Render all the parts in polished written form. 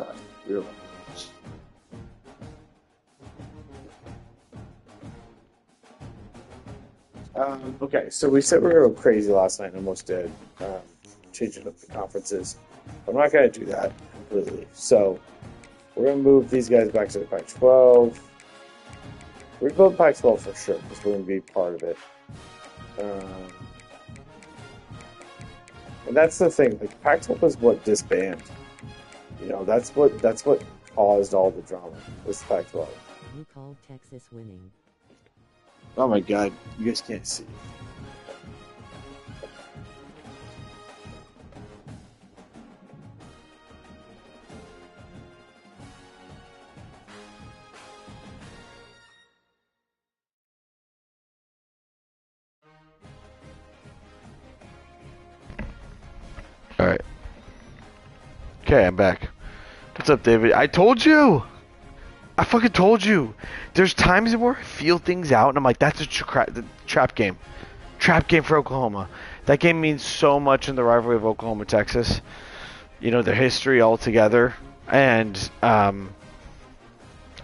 God, really. Okay, so we said we were crazy last night and almost did, changing up the conferences. I'm not going to do that completely. So we're going to move these guys back to the Pac-12. We're going to go to Pac-12 for sure because we're going to be part of it. And that's the thing. Like Pac-12 is what disbanded. You know, that's what caused all the drama. Was Pac-12. You called Texas winning. Oh my God, you guys can't see. All right. Okay, I'm back. What's up, David? I told you. I fucking told you. There's times where I feel things out, and I'm like, that's a trap game. Trap game for Oklahoma. That game means so much in the rivalry of Oklahoma, Texas. You know, their history all together. And I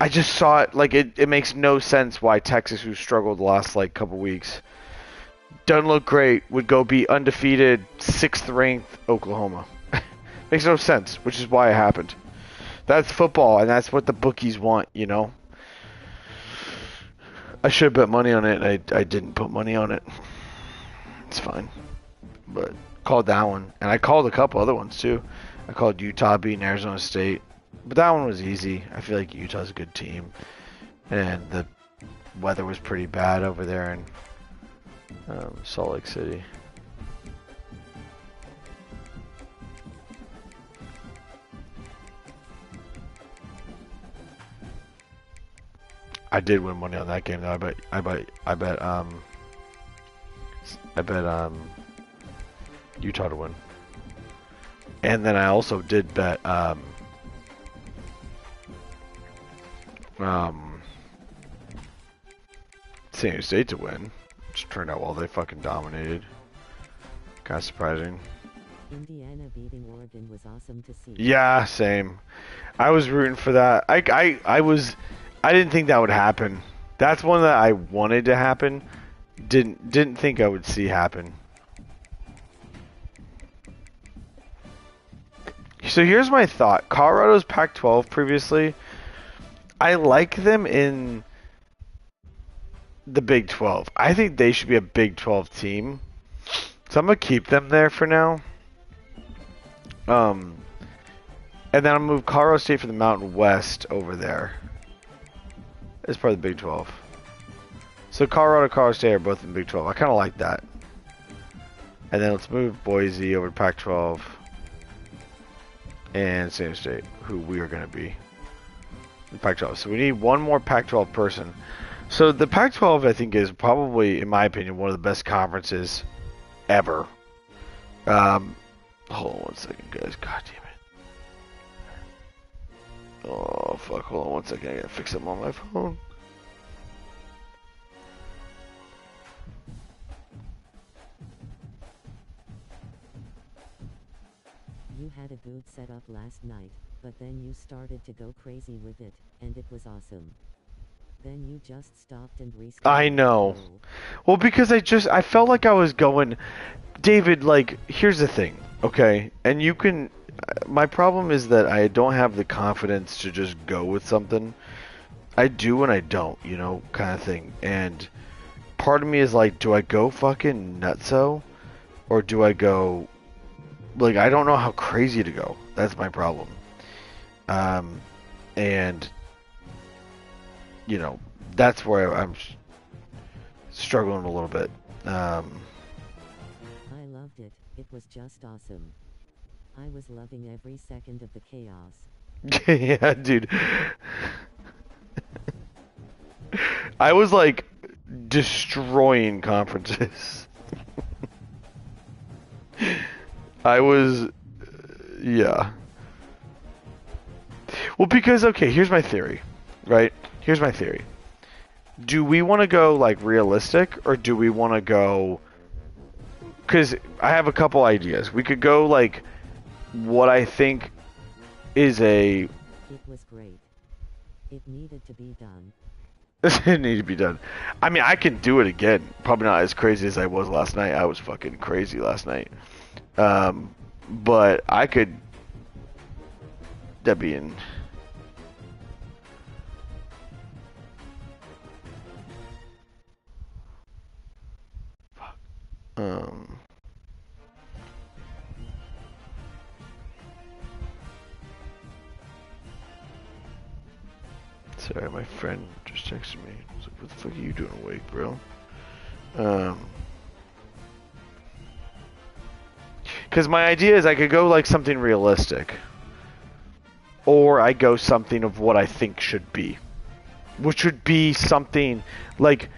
just saw it. Like, it makes no sense why Texas, who struggled the last, like, couple weeks, doesn't look great, would go be undefeated, 6th ranked Oklahoma. Makes no sense, which is why it happened. That's football, and that's what the bookies want, you know? I should have bet money on it, and I didn't put money on it. It's fine. But called that one. And I called a couple other ones, too. I called Utah beating Arizona State. But that one was easy. I feel like Utah's a good team. And the weather was pretty bad over there in Salt Lake City. I did win money on that game though. I bet Utah to win. And then I also did bet San Diego State to win. Which turned out well. They fucking dominated. Kind of surprising. Indiana beating Oregon was awesome to see. Yeah, same. I was rooting for that. I didn't think that would happen. That's one that I wanted to happen. Didn't think I would see happen. So here's my thought. Colorado's Pac-12 previously. I like them in the Big 12. I think they should be a Big 12 team. So I'm going to keep them there for now. And then I'll move Colorado State from the Mountain West over there. As part of the Big 12. So Colorado and Colorado State are both in Big 12. I kind of like that. And then let's move Boise over to Pac-12. And San Diego State, who we are going to be in Pac-12. So we need one more Pac-12 person. So the Pac-12, I think, is probably, in my opinion, one of the best conferences ever. Hold on one second, guys. God damn it. Oh, fuck. Hold on one second. I gotta fix something on my phone. You had a good setup last night, but then you started to go crazy with it, and it was awesome. Then you just stopped and restarted. I know. Well, because I felt like I was going... David, like, here's the thing, okay? And you can... My problem is that I don't have the confidence to just go with something. I do and I don't, you know, kind of thing. And part of me is like, do I go fucking nutso? Or do I go... Like, I don't know how crazy to go. That's my problem. And... You know, that's where I'm struggling a little bit. I loved it. It was just awesome. I was loving every second of the chaos. Yeah, dude. I was like destroying conferences. I was, yeah. Well, because, okay, here's my theory, right? Here's my theory. Do we want to go, like, realistic, or do we want to go... Because I have a couple ideas. We could go, like, what I think is a... It was great. It needed to be done. It needs to be done. I mean, I can do it again. Probably not as crazy as I was last night. I was fucking crazy last night. But I could... That'd be in... Fuck. Sorry, my friend just texted me. I was like, what the fuck are you doing awake, bro? Because my idea is I could go like something realistic. Or I go something of what I think should be. Which would be something like...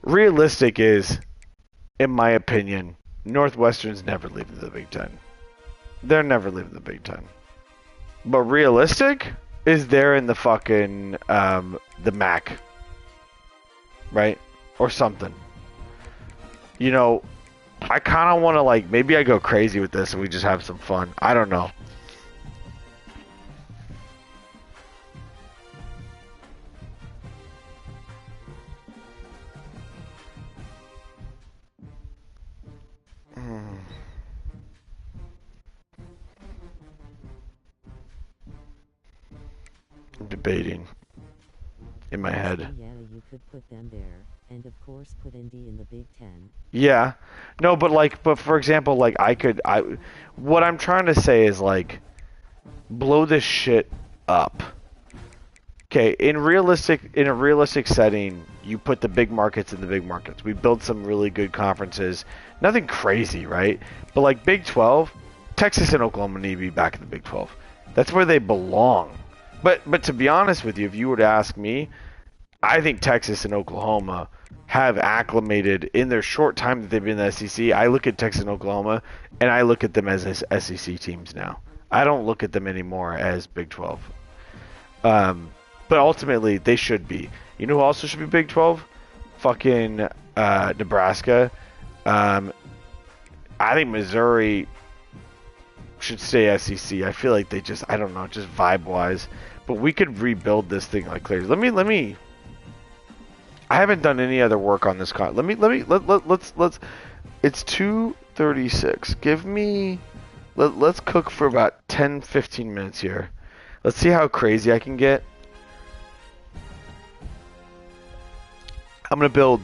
Realistic is, in my opinion, Northwestern's never leaving the Big Ten. They're never leaving the Big Ten. But realistic is they're in the fucking, the MAC. Right? Or something. You know, I kind of want to, like, maybe I go crazy with this and we just have some fun. I don't know. I'm debating in my head. Yeah, you could put them there, and of course put Indy in the Big Ten. Yeah. No, but for example, like what I'm trying to say is like, blow this shit up. Okay, in a realistic setting, you put the big markets in the big markets. We build some really good conferences. Nothing crazy, right? But like Big 12, Texas and Oklahoma need to be back in the Big 12. That's where they belong. But to be honest with you, if you were to ask me, I think Texas and Oklahoma have acclimated in their short time that they've been in the SEC. I look at Texas and Oklahoma, and I look at them as SEC teams now. I don't look at them anymore as Big 12. But ultimately, they should be. You know who also should be Big 12? Fucking Nebraska. I think Missouri should stay SEC. I feel like they just, I don't know, just vibe-wise. But we could rebuild this thing like clear. Let me. I haven't done any other work on this con. Let's. It's 2:36. Give me. Let's cook for about 10-15 minutes here. Let's see how crazy I can get. I'm gonna build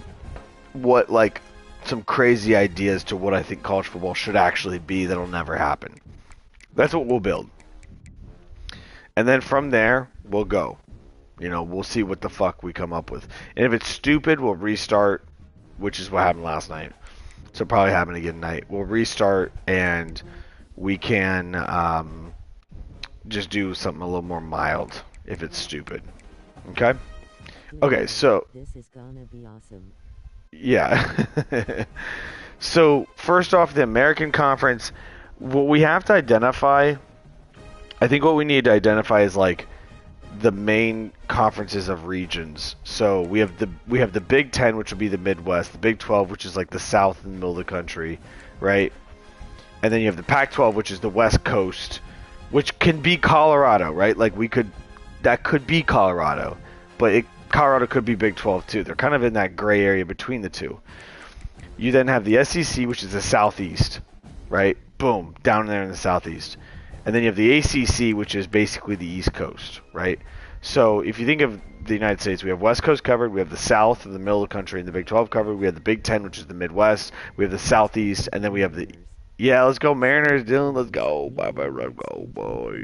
what, like, some crazy ideas to what I think college football should actually be that'll never happen. That's what we'll build. And then from there, we'll go. You know, we'll see what the fuck we come up with. And if it's stupid, we'll restart, which is what happened last night. So probably happen again tonight. We'll restart and we can just do something a little more mild if it's stupid. Okay? Okay, so... This is gonna be awesome. Yeah. So, first off, the American Conference, what we have to identify, I think what we need to identify is, like, the main conferences of regions. So, we have the Big 10, which would be the Midwest, the Big 12, which is, like, the South and middle of the country, right? And then you have the Pac-12, which is the West Coast, which can be Colorado, right? Like, that could be Colorado, but Colorado could be Big 12 too. They're kind of in that gray area between the two. You then have the SEC, which is the Southeast, right? Boom, down there in the Southeast. And then you have the ACC, which is basically the East Coast, right? So if you think of the United States, we have West Coast covered, we have the South and the middle of the country and the Big 12 covered, we have the Big 10, which is the Midwest, we have the Southeast, and then we have the... Yeah, let's go Mariners, Dylan, let's go. Bye-bye, Red Go, boy.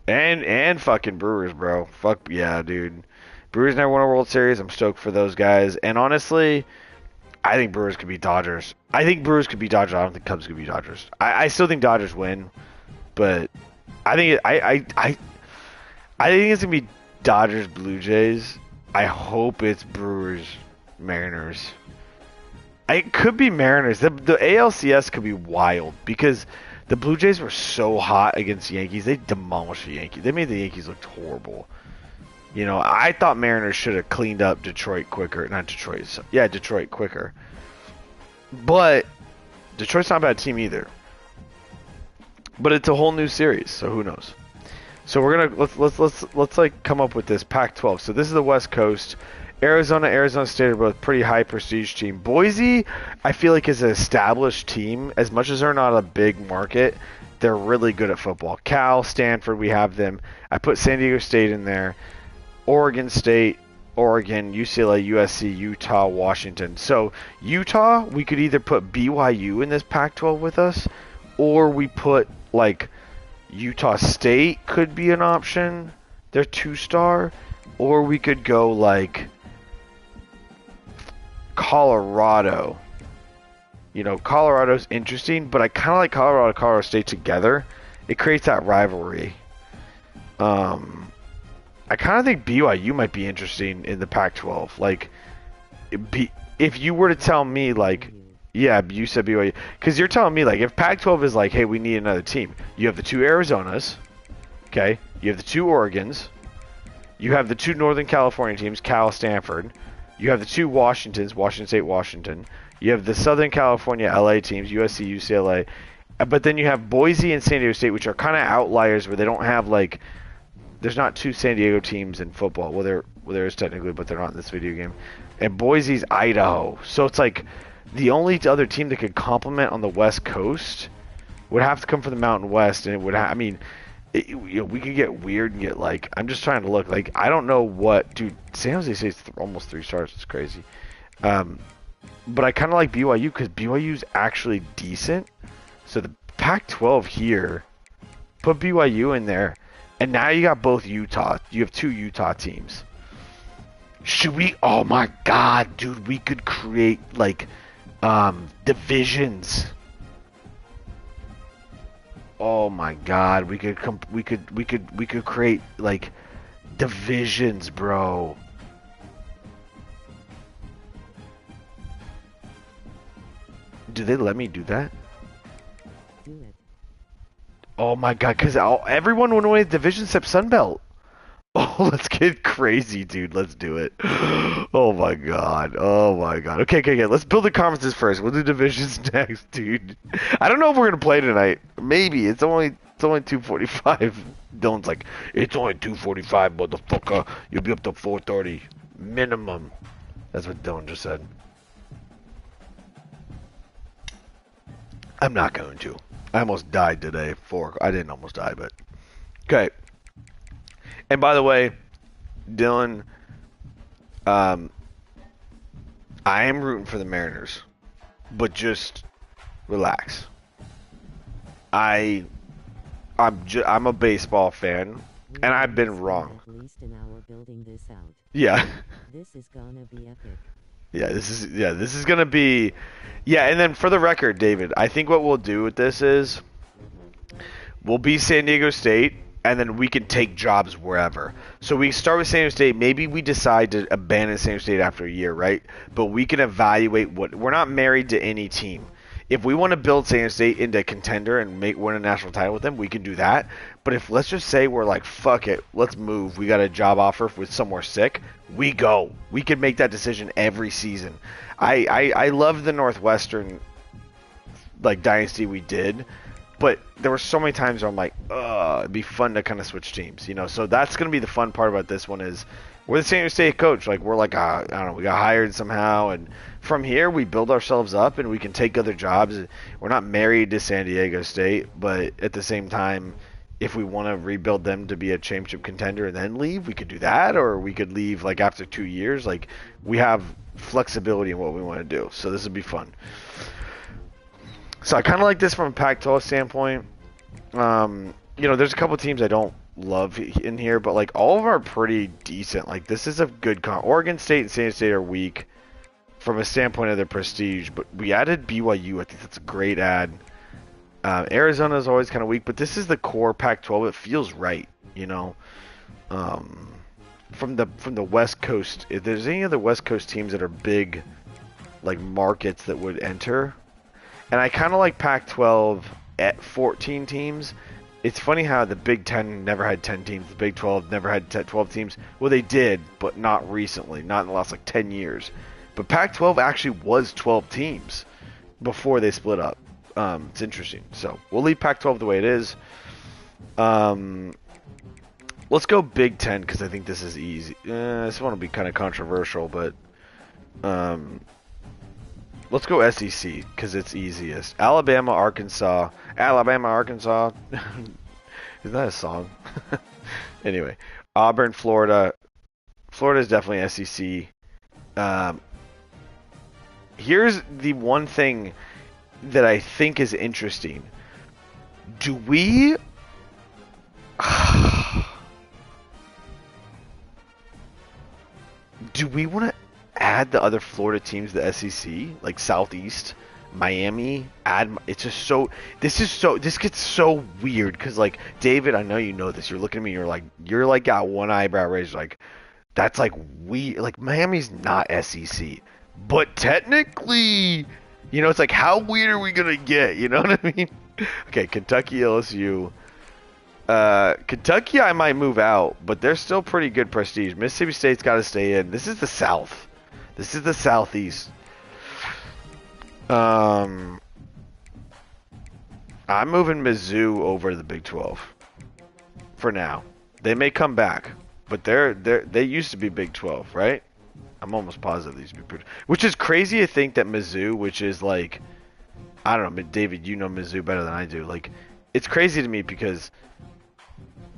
And fucking Brewers, bro. Fuck yeah, dude. Brewers never won a World Series. I'm stoked for those guys. And honestly, I think Brewers could beat Dodgers. I think Brewers could beat Dodgers. I don't think Cubs could beat Dodgers. I still think Dodgers win, but I think I think it's gonna be Dodgers Blue Jays. I hope it's Brewers Mariners. It could be Mariners. The ALCS could be wild because the Blue Jays were so hot against the Yankees. They demolished the Yankees. They made the Yankees look horrible. You know, I thought Mariners should have cleaned up Detroit quicker. Not Detroit. Yeah, Detroit quicker. But Detroit's not a bad team either. But it's a whole new series, so who knows? So we're gonna let's like come up with this Pac-12. So this is the West Coast. Arizona State are both pretty high prestige team. Boise, I feel like is an established team. As much as they're not a big market, they're really good at football. Cal, Stanford, we have them. I put San Diego State in there. Oregon State, Oregon, UCLA, USC, Utah, Washington. So Utah, we could either put BYU in this Pac-12 with us, or we put like Utah State could be an option. They're 2-star. Or we could go like Colorado. You know, Colorado's interesting, but I kind of like Colorado State together. It creates that rivalry. I kind of think BYU might be interesting in the Pac-12. Like, if you were to tell me, like, yeah, you said BYU. Because you're telling me, like, if Pac-12 is like, hey, we need another team. You have the 2 Arizonas, okay? You have the 2 Oregons. You have the 2 Northern California teams, Cal, Stanford. You have the 2 Washingtons, Washington State, Washington. You have the Southern California LA teams, USC, UCLA. But then you have Boise and San Diego State, which are kind of outliers where they don't have, like, there's not 2 San Diego teams in football. Well, there is technically, but they're not in this video game. And Boise's Idaho. So it's like the only other team that could complement on the West Coast would have to come from the Mountain West, and it would I mean, we could get weird and get like, I'm just trying to look. Like, I don't know what, dude, San Jose State's almost 3 stars. It's crazy. But I kind of like BYU because BYU's actually decent. So the Pac-12 here, put BYU in there. And now you got both Utah. You have 2 Utah teams. Should we? Oh my God, dude! We could create like divisions. Oh my God, we could create like divisions, bro. Do they let me do that? Do it. Oh my God, because everyone went away division except Sunbelt. Oh, let's get crazy, dude. Let's do it. Oh my God. Oh my God. Okay. Let's build the conferences first. We'll do divisions next, dude. I don't know if we're gonna play tonight. Maybe. It's only 2:45. Dylan's like, it's only 2:45, motherfucker. You'll be up to 4:30 minimum. That's what Dylan just said. I'm not going to. I almost died today. I didn't almost die, but okay. And by the way, Dylan, I am rooting for the Mariners, but just relax. I'm a baseball fan, and I've been wrong. At least an hour building this out. Yeah. This is gonna be epic. This is gonna be. Yeah, and then for the record, David, I think what we'll do with this is we'll be San Diego State, and then we can take jobs wherever. So we start with San Diego State. Maybe we decide to abandon San Diego State after a year, right? But we can evaluate we're not married to any team. If we want to build San Diego State into a contender and win a national title with them, we can do that. But if let's just say we're like, fuck it, let's move. We got a job offer with somewhere sick. We go. We can make that decision every season. I love the Northwestern like dynasty we did, but there were so many times where I'm like, it'd be fun to kind of switch teams, you know. So that's gonna be the fun part about this one is we're the San Diego State coach. Like we're like, I don't know, we got hired somehow, and from here we build ourselves up and we can take other jobs. We're not married to San Diego State, but at the same time, if we want to rebuild them to be a championship contender and then leave, we could do that, or we could leave like after 2 years. Like we have flexibility in what we want to do. So this would be fun. So I kind of like this from a Pac-12 standpoint. There's a couple teams I don't love in here, but like all of them are pretty decent. Like this is a good Oregon State and San Diego State are weak from a standpoint of their prestige, but we added BYU. I think that's a great add. Arizona is always kind of weak, but this is the core Pac-12. It feels right, you know. From the West Coast, if there's any other West Coast teams that are big, like markets that would enter, and I kind of like Pac-12 at 14 teams. It's funny how the Big Ten never had 10 teams. The Big 12 never had 12 teams. Well, they did, but not recently, not in the last like 10 years. But Pac-12 actually was 12 teams before they split up. It's interesting. So we'll leave Pac-12 the way it is. Let's go Big Ten because I think this is easy. This one will be kind of controversial, but let's go SEC because it's easiest. Alabama, Arkansas. Alabama, Arkansas. Isn't that a song? Anyway, Auburn, Florida. Florida is definitely SEC. Here's the one thing that I think is interesting. Do we... Do we want to add the other Florida teams to the SEC? Like Southeast, Miami, it's just so... This gets so weird because, like, David, I know you know this. You're looking at me, you're like got one eyebrow raised, like, that's like weird. Like, Miami's not SEC. But technically, you know, it's like, how weird are we going to get? You know what I mean? Okay, Kentucky, LSU. Kentucky, I might move out, but they're still pretty good prestige. Mississippi State's got to stay in. This is the South. This is the Southeast. I'm moving Mizzou over the Big 12 for now. They may come back, but they used to be Big 12, right? I'm almost positive these be pretty, which is crazy to think that Mizzou, which is like, I don't know, but David, you know Mizzou better than I do. Like, it's crazy to me because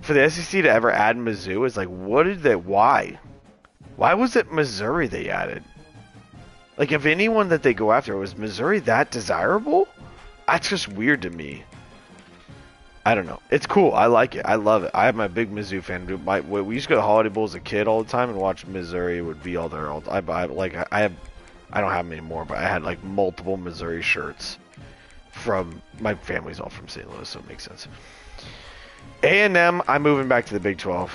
for the SEC to ever add Mizzou is like, what did they? Why was it Missouri they added? Like, if anyone that they go after, was Missouri that desirable? That's just weird to me. I don't know. It's cool. I like it. I love it. I'm a big Mizzou fan. We used to go to Holiday Bowl as a kid all the time and watch Missouri would be all there. I don't have them anymore, but I had like multiple Missouri shirts from my family's all from St. Louis, so it makes sense. A&M, I'm moving back to the Big 12.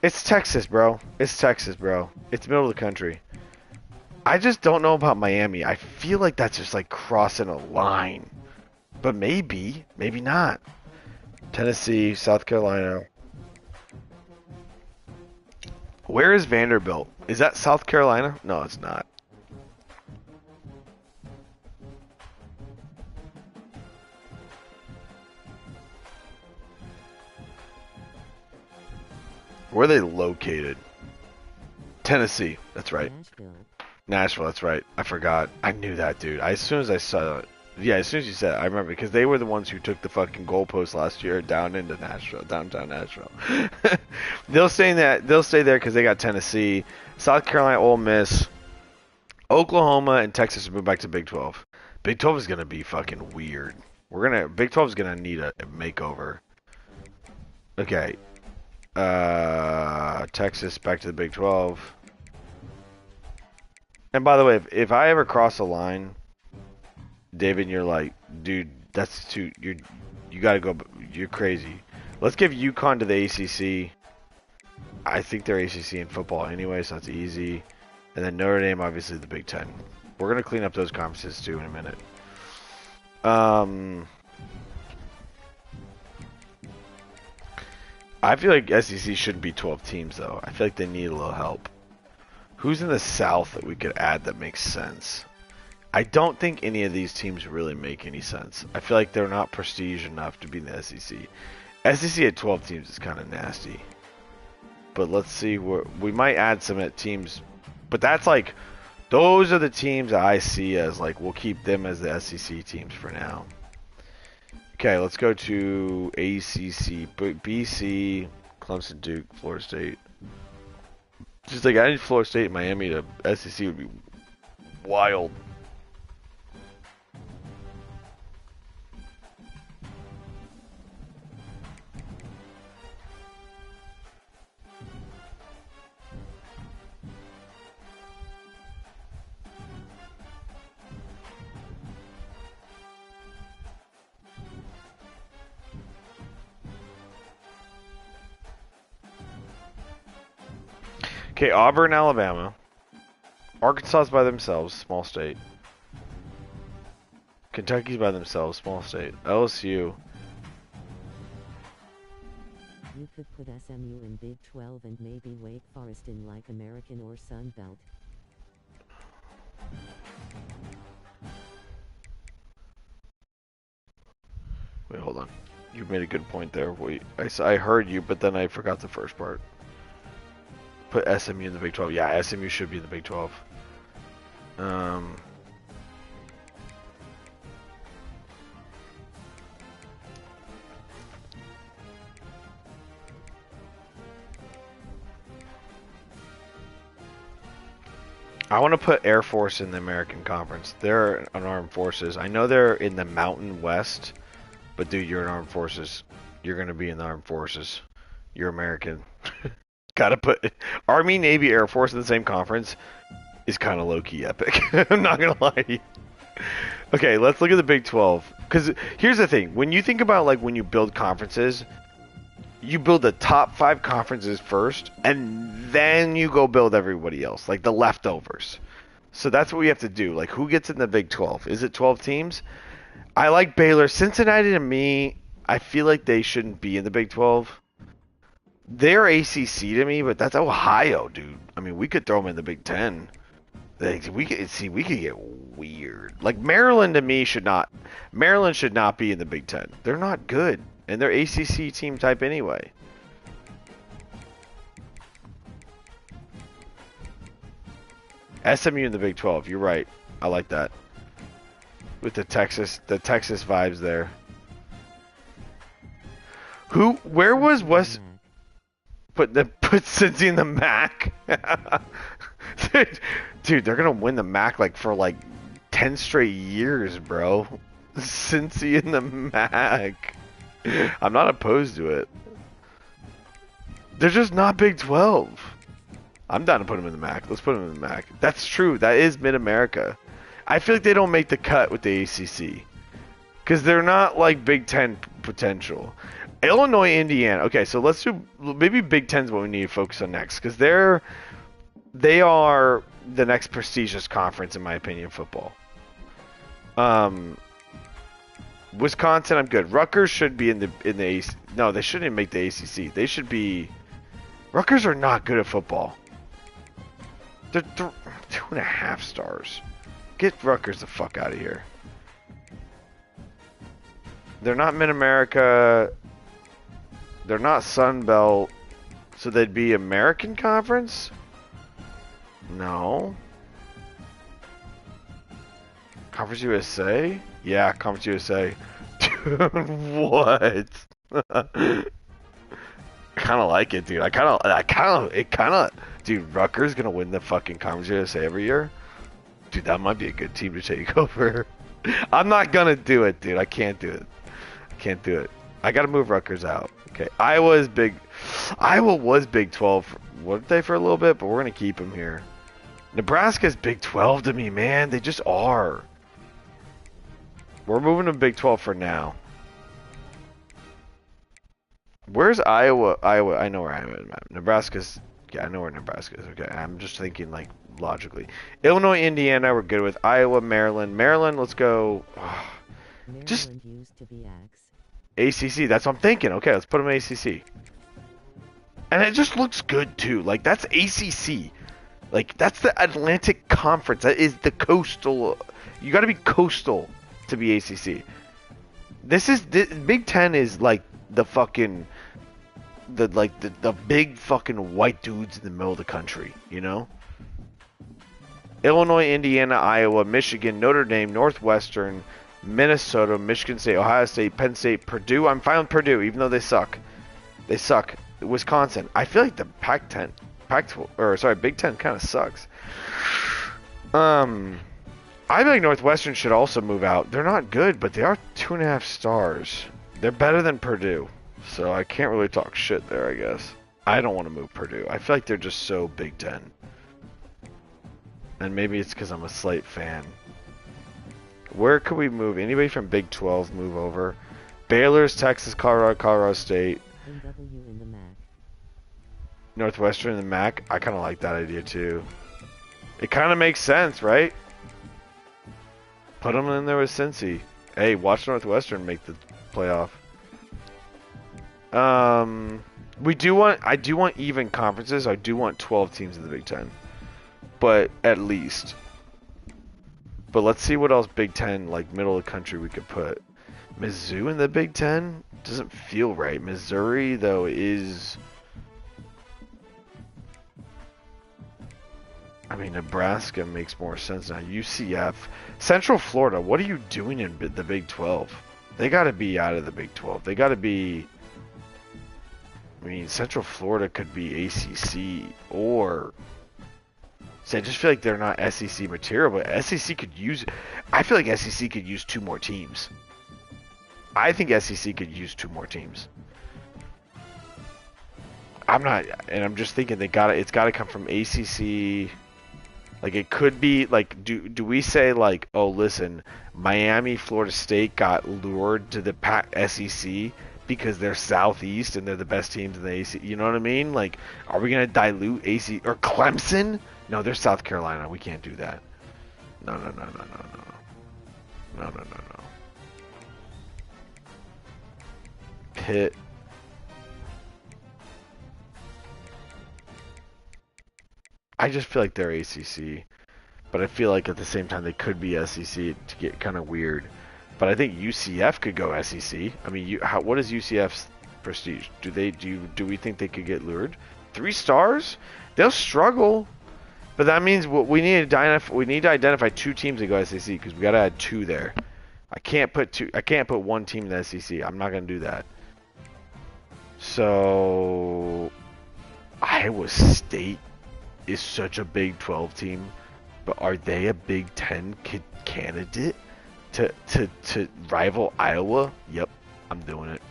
It's Texas, bro. It's Texas, bro. It's middle of the country. I just don't know about Miami. I feel like that's just like crossing a line. But maybe not. Tennessee, South Carolina. Where is Vanderbilt? Is that South Carolina? No, it's not. Where are they located? Tennessee. That's right. Nashville, that's right. I forgot. I knew that, dude. As soon as I saw it. Yeah, as soon as you said it, I remember because they were the ones who took the fucking goalpost last year down into Nashville, downtown Nashville. They'll stay there because they got Tennessee, South Carolina, Ole Miss, Oklahoma, and Texas will move back to Big 12. Big 12 is gonna be fucking weird. Big 12 is gonna need a makeover. Okay, Texas back to the Big 12. And by the way, if I ever cross a line, David, you're like, dude, that's too. You gotta go. You're crazy. Let's give UConn to the ACC. I think they're ACC in football anyway, so that's easy. And then Notre Dame, obviously the Big Ten. We're gonna clean up those conferences too in a minute. I feel like SEC shouldn't be 12 teams though. I feel like they need a little help. Who's in the South that we could add that makes sense? I don't think any of these teams really make any sense. I feel like they're not prestige enough to be in the SEC. SEC at 12 teams is kind of nasty. But let's see we might add some at teams. But that's like, those are the teams that I see as like, we'll keep them as the SEC teams for now. Okay, let's go to ACC. BC, Clemson, Duke, Florida State. Just like adding Florida State and Miami to SEC would be wild. Okay, Auburn, Alabama. Arkansas's by themselves, small state. Kentucky's by themselves, small state. LSU. You could put SMU in Big 12 and maybe Wake Forest in like American or Sun Belt. David made a good point there. I heard you, but then I forgot the first part. Put SMU in the Big 12. Yeah, SMU should be in the Big 12. I want to put Air Force in the American Conference. They're an armed forces. I know they're in the Mountain West, but dude, you're in armed forces. You're going to be in the armed forces. You're American. Gotta put Army, Navy, Air Force in the same conference is kind of low-key epic. I'm not going to lie to you. Okay, let's look at the Big 12. Because here's the thing. When you think about like when you build conferences, you build the top 5 conferences first, and then you go build everybody else, like the leftovers. So that's what we have to do. Like, who gets in the Big 12? Is it 12 teams? I like Baylor. Cincinnati, to me, I feel like they shouldn't be in the Big 12. They're ACC to me, but that's Ohio, dude. I mean, we could throw them in the Big 10. We could get weird. Like, Maryland, to me, should not be in the Big 10. They're not good. And they're ACC team type anyway. SMU in the Big 12. You're right. I like that. With the Texas vibes there. Where was West? Put Cincy in the MAC. Dude, they're gonna win the MAC like for like 10 straight years, bro. Cincy in the MAC. I'm not opposed to it. They're just not Big 12. I'm down to put them in the MAC. Let's put them in the MAC. That's true. That is Mid-America. I feel like they don't make the cut with the ACC. Because they're not like Big 10 potential. Illinois, Indiana. Okay, so let's do... Maybe Big 10's what we need to focus on next. Because they are the next prestigious conference, in my opinion, in football. Wisconsin, I'm good. Rutgers should be in the ACC. No, they shouldn't make the ACC. They should be... Rutgers are not good at football. They're 2.5 stars. Get Rutgers the fuck out of here. They're not Mid-America. They're not Sun Belt. So they'd be American Conference? No. Conference USA? Yeah, Conference USA. Dude, what? I kind of like it, dude. Dude, Rutgers gonna win the fucking Conference USA every year? Dude, that might be a good team to take over. I'm not gonna do it, dude. I can't do it. I gotta move Rutgers out. Okay, Iowa was Big 12. Weren't they for a little bit? But we're gonna keep them here. Nebraska's Big 12 to me, man. They just are. We're moving to Big 12 for now. Where's Iowa? I know where Iowa is. Nebraska's... Yeah, I know where Nebraska is. Okay, I'm just thinking, like, logically. Illinois, Indiana, we're good with. Iowa, Maryland. Maryland, let's go... just... used to be ACC, that's what I'm thinking. Okay, let's put them in ACC. And it just looks good, too. Like, that's ACC. Like, that's the Atlantic Conference. That is the coastal... You gotta be coastal to be ACC. Big Ten is, like, the fucking... The big fucking white dudes in the middle of the country, you know? Illinois, Indiana, Iowa, Michigan, Notre Dame, Northwestern, Minnesota, Michigan State, Ohio State, Penn State, Purdue. I'm fine with Purdue, even though they suck. They suck. Wisconsin. I feel like the Big Ten kind of sucks. I feel like Northwestern should also move out. They're not good, but they are 2.5 stars. They're better than Purdue. So I can't really talk shit there, I guess. I don't want to move Purdue. I feel like they're just so Big Ten. And maybe it's because I'm a Slate fan. Where could we move? Anybody from Big 12 move over? Baylor's, Texas, Colorado State. NW in the MAC. Northwestern in the MAC. I kind of like that idea too. It kind of makes sense, right? Put them in there with Cincy. Hey, watch Northwestern make the playoff. I do want even conferences. I do want 12 teams in the Big Ten, but at least. But let's see what else Big Ten, like middle of the country, we could put. Mizzou in the Big Ten, Doesn't feel right. Missouri, though, is... I mean, Nebraska makes more sense now. UCF. Central Florida, what are you doing in the Big 12? They got to be out of the Big 12. They got to be... I mean, Central Florida could be ACC or... So I just feel like they're not SEC material, but SEC could use... I feel like SEC could use 2 more teams. I think SEC could use 2 more teams. I'm not... And I'm just thinking it's got to come from ACC... Like, it could be, like, do we say, like, oh, listen, Miami, Florida State got lured to the SEC because they're Southeast and they're the best teams in the AC? You know what I mean? Like, are we going to dilute AC? Or Clemson? No, they're South Carolina. We can't do that. No. Pitt. I just feel like they're ACC, but I feel like at the same time they could be SEC to get kind of weird. But I think UCF could go SEC. I mean, what is UCF's prestige? Do we think they could get lured? 3 stars? They'll struggle, but that means we need to identify 2 teams to go SEC because we got to add 2 there. I can't put 1 team in the SEC. I'm not gonna do that. So Iowa State is such a Big 12 team, but are they a Big 10 candidate to rival Iowa? Yep, I'm doing it.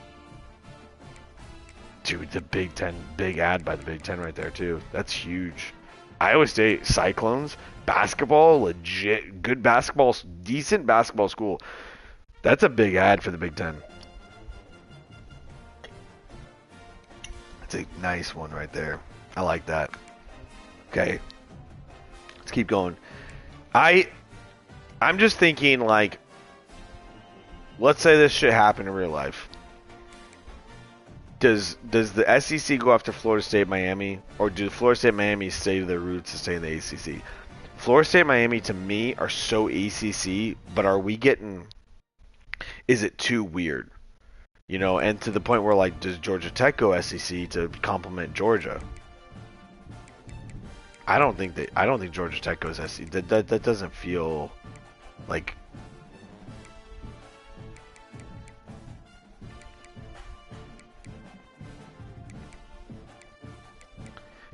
Dude, the Big 10, big ad by the Big 10 right there too. That's huge. Iowa State Cyclones, basketball, legit, good basketball, decent basketball school. That's a big ad for the Big 10. That's a nice one right there. I like that. Okay, let's keep going. I'm just thinking, like, let's say this shit happened in real life. Does the SEC go after Florida State, Miami, or do Florida State, Miami stay to their roots and stay in the ACC? Florida State, Miami, to me, are so ACC, but are we getting? Is it too weird? You know, and to the point where, like, does Georgia Tech go SEC to complement Georgia? I don't think Georgia Tech goes SEC. That doesn't feel like.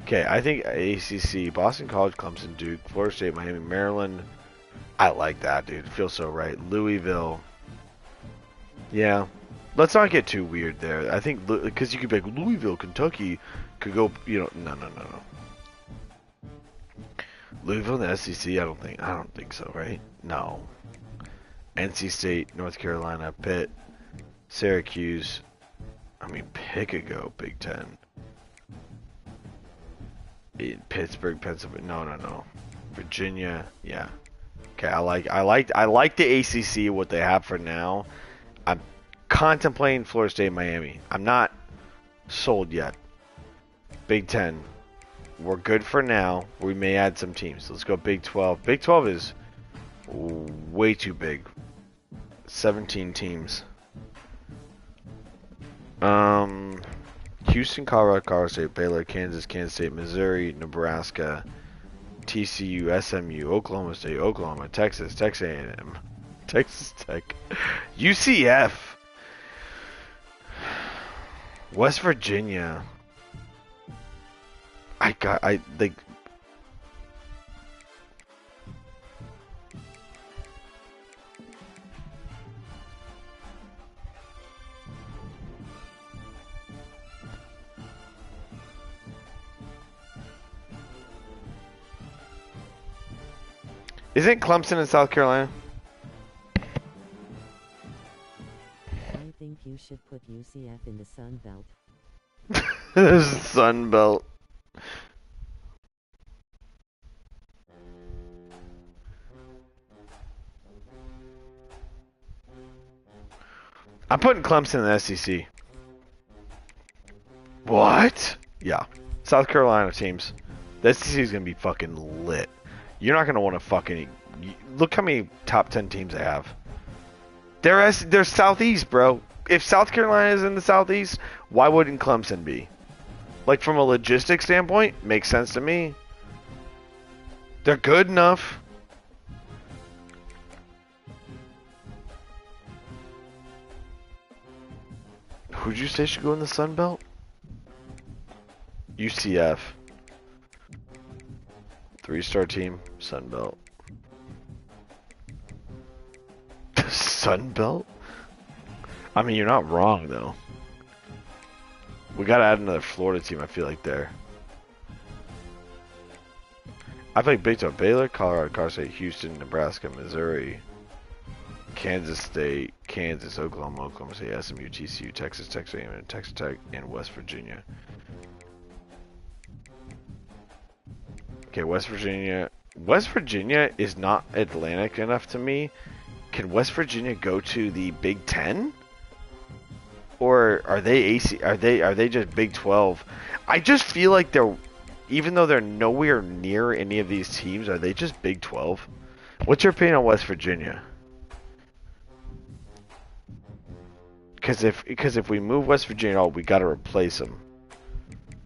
Okay, I think ACC, Boston College, Clemson, Duke, Florida State, Miami, Maryland. I like that, dude. It feels so right. Louisville. Yeah. Let's not get too weird there. I think, because you could be like, Louisville, Kentucky could go, you know, no. Louisville in the SEC, I don't think so, right? No. NC State, North Carolina, Pitt, Syracuse. I mean, pick a go, Big 10. Pittsburgh, Pennsylvania. No. Virginia, yeah. Okay, I like the ACC, what they have for now. I'm contemplating Florida State, Miami. I'm not sold yet. Big 10. We're good for now. We may add some teams. Let's go Big 12. Big 12 is way too big. 17 teams. Houston, Colorado State, Baylor, Kansas State, Missouri, Nebraska, TCU, SMU, Oklahoma State, Oklahoma, Texas A&M, Texas Tech, UCF, West Virginia. I think. Isn't Clemson in South Carolina? I think you should put UCF in the Sun Belt. Sun Belt. I'm putting Clemson in the SEC. What? Yeah. South Carolina teams. The SEC is going to be fucking lit. You're not going to want to fucking... Look how many top 10 teams they have. They're Southeast, bro. if South Carolina is in the Southeast, why wouldn't Clemson be? Like, from a logistics standpoint, makes sense to me. They're good enough. Who'd you say should go in the Sun Belt? UCF. 3-star team, Sun Belt. Sun Belt? I mean, you're not wrong, though. We gotta add another Florida team, I feel like, there. I feel like Big 12, Baylor, Colorado, Colorado State, Houston, Nebraska, Missouri, Kansas State, Kansas, Oklahoma, Oklahoma State, SMU, TCU, Texas, Texas A&M, Texas Tech, and West Virginia. Okay, West Virginia. West Virginia is not Atlantic enough to me. Can West Virginia go to the Big Ten? Or are they AC? Are they just Big 12? I just feel like they're, even though they're nowhere near any of these teams, are they just Big 12? What's your opinion on West Virginia? Because if we move West Virginia, we got to replace them,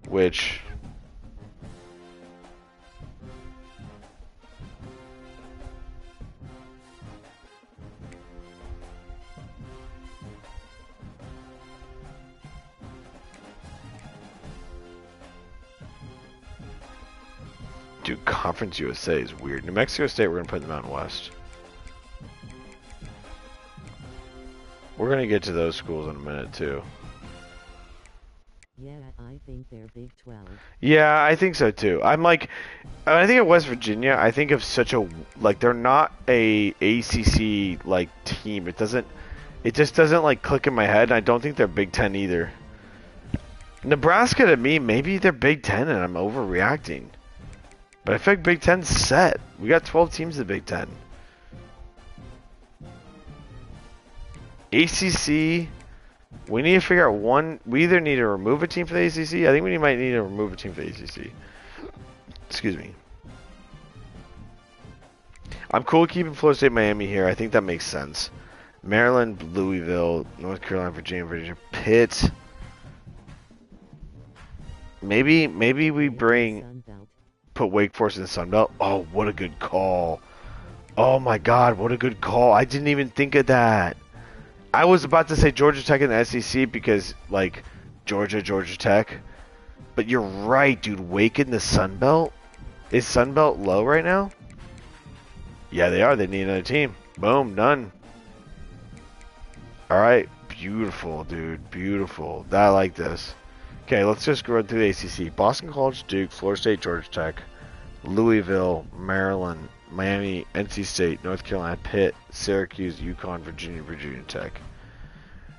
which. Dude, Conference USA is weird. New Mexico State, we're going to put in the Mountain West. We're going to get to those schools in a minute, too. Yeah, I think they're Big 12. Yeah, I think so, too. I'm like, when I think of West Virginia, I think of such a, like, they're not a ACC, like, team. It just doesn't, like, click in my head, and I don't think they're Big 10 either. Nebraska, to me, maybe they're Big 10, and I'm overreacting. But I feel like Big Ten's set. We got 12 teams in the Big Ten. ACC, we need to figure out one. We either need to remove a team for the ACC. I think we might need to remove a team for the ACC. Excuse me. I'm cool with keeping Florida State, Miami here. I think that makes sense. Maryland, Louisville, North Carolina, Virginia, Pitt. Maybe we bring. Put Wake Forest in the Sun Belt. Oh, what a good call. Oh my God, what a good call. I didn't even think of that. I was about to say Georgia Tech in the SEC because, like, Georgia Tech. But you're right, dude. Wake in the Sun Belt? Is Sun Belt low right now? Yeah, they are. They need another team. Boom, done. All right. Beautiful, dude. Beautiful. I like this. Okay, let's just go through the ACC. Boston College, Duke, Florida State, Georgia Tech, Louisville, Maryland, Miami, NC State, North Carolina, Pitt, Syracuse, UConn, Virginia Tech.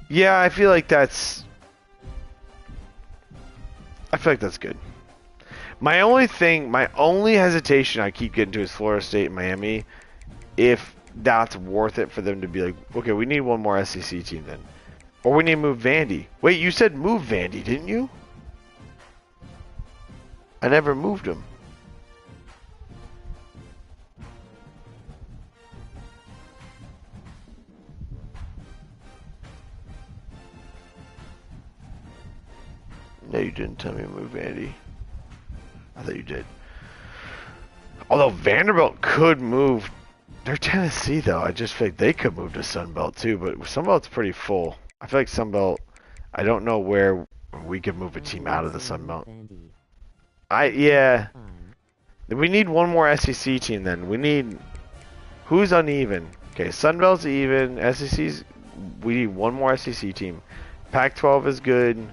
Yeah, I feel like that's good. My only hesitation I keep getting to is Florida State and Miami. If that's worth it for them to be like, okay, we need one more SEC team then. Or we need to move Vandy. Wait, you said move Vandy, didn't you? I never moved him. No, you didn't tell me to move Vandy. I thought you did. Although Vanderbilt could move. They're Tennessee, though. I just feel like they could move to Sunbelt, too. But Sunbelt's pretty full. I feel like Sunbelt, I don't know where we could move a team out of the Sunbelt. Yeah. We need one more SEC team, then. We need... Who's uneven? Okay, Sunbelt's even. SEC's... We need one more SEC team. Pac-12 is good.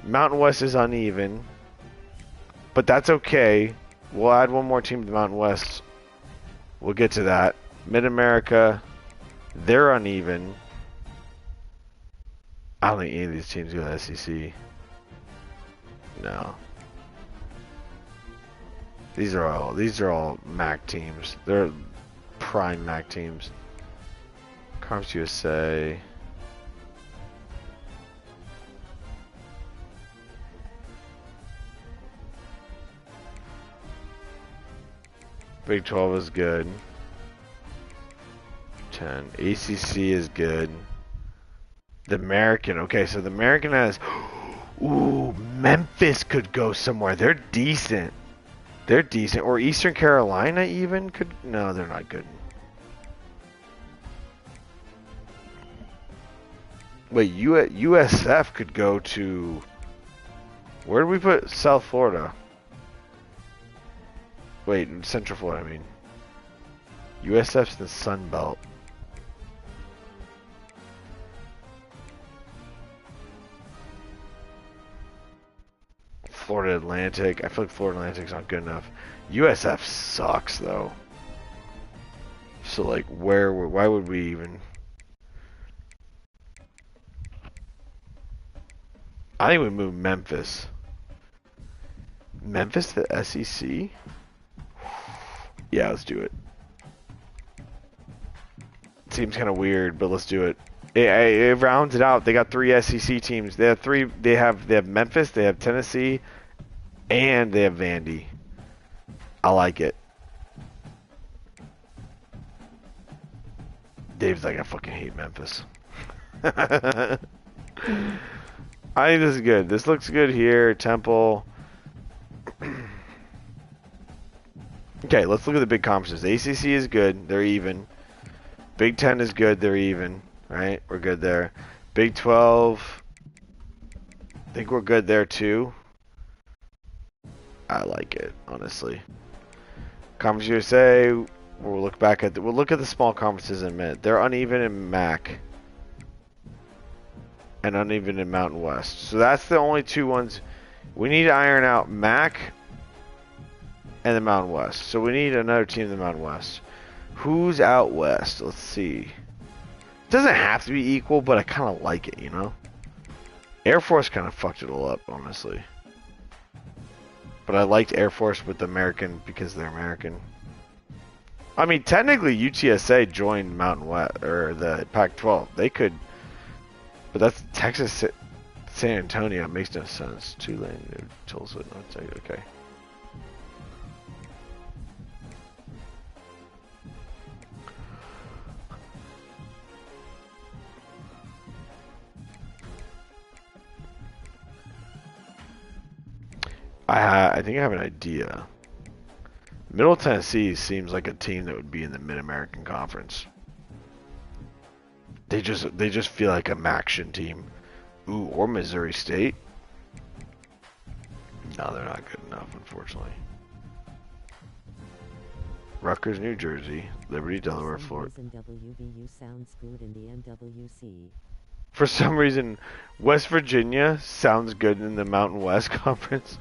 Mountain West is uneven. But that's okay. We'll add one more team to the Mountain West. We'll get to that. Mid-America, they're uneven. I don't think any of these teams go to the SEC. No. These are all MAC teams. They're prime MAC teams. Conference USA. Big 12 is good. 10. ACC is good. The American. Okay, so the American has. Ooh, Memphis could go somewhere. They're decent. They're decent. Or Eastern Carolina even could. No, they're not good. Wait, USF could go to. Where do we put South Florida? Wait, Central Florida, I mean. USF's the Sun Belt. Florida Atlantic. I feel like Florida Atlantic's not good enough. USF sucks, though. So, like, why would we even... I think we move Memphis. Memphis to the SEC? Yeah, let's do it. Seems kind of weird, but let's do it. It rounds it out. They got 3 SEC teams. They have 3. They have Memphis. They have Tennessee, and they have Vandy. I like it. Dave's like, I fucking hate Memphis. I think this is good. This looks good here. Temple. Okay, let's look at the big conferences. ACC is good. They're even. Big 10 is good. They're even. Right? We're good there. Big 12. I think we're good there too. I like it, honestly. Conference USA. We'll look back at we'll look at the small conferences in a minute. They're uneven in MAC. And uneven in Mountain West. So that's the only 2 ones. We need to iron out MAC and the Mountain West. So we need another team in the Mountain West. Who's out west? Let's see. It doesn't have to be equal, but I kind of like it, you know? Air Force kind of fucked it all up, honestly. But I liked Air Force with the American because they're American. I mean, technically UTSA joined Mountain West, or the Pac-12. They could... But that's Texas, San Antonio. It makes no sense. Tulane, Tulsa. Okay. I think I have an idea. Middle Tennessee seems like a team that would be in the Mid-American Conference. They just feel like a MACtion team. Ooh, or Missouri State. No, they're not good enough, unfortunately. Rutgers, New Jersey. Liberty, Delaware, Florida. WVU sounds good in the MWC. For some reason, West Virginia sounds good in the Mountain West Conference.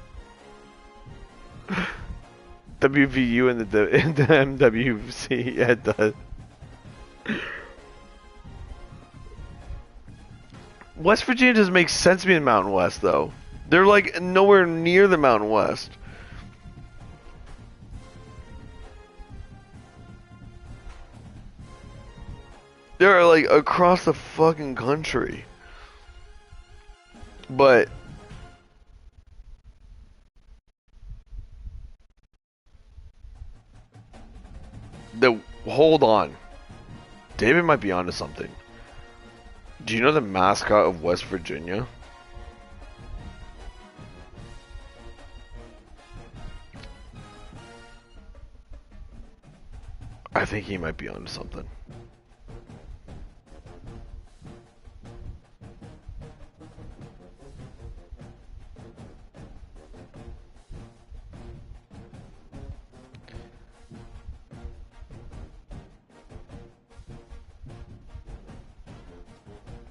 WVU in the MWC, yeah, it does. West Virginia doesn't make sense to me in Mountain West, though. They're like nowhere near the Mountain West. They're like across the fucking country. But hold on. David might be onto something. Do you know the mascot of West Virginia? I think he might be onto something.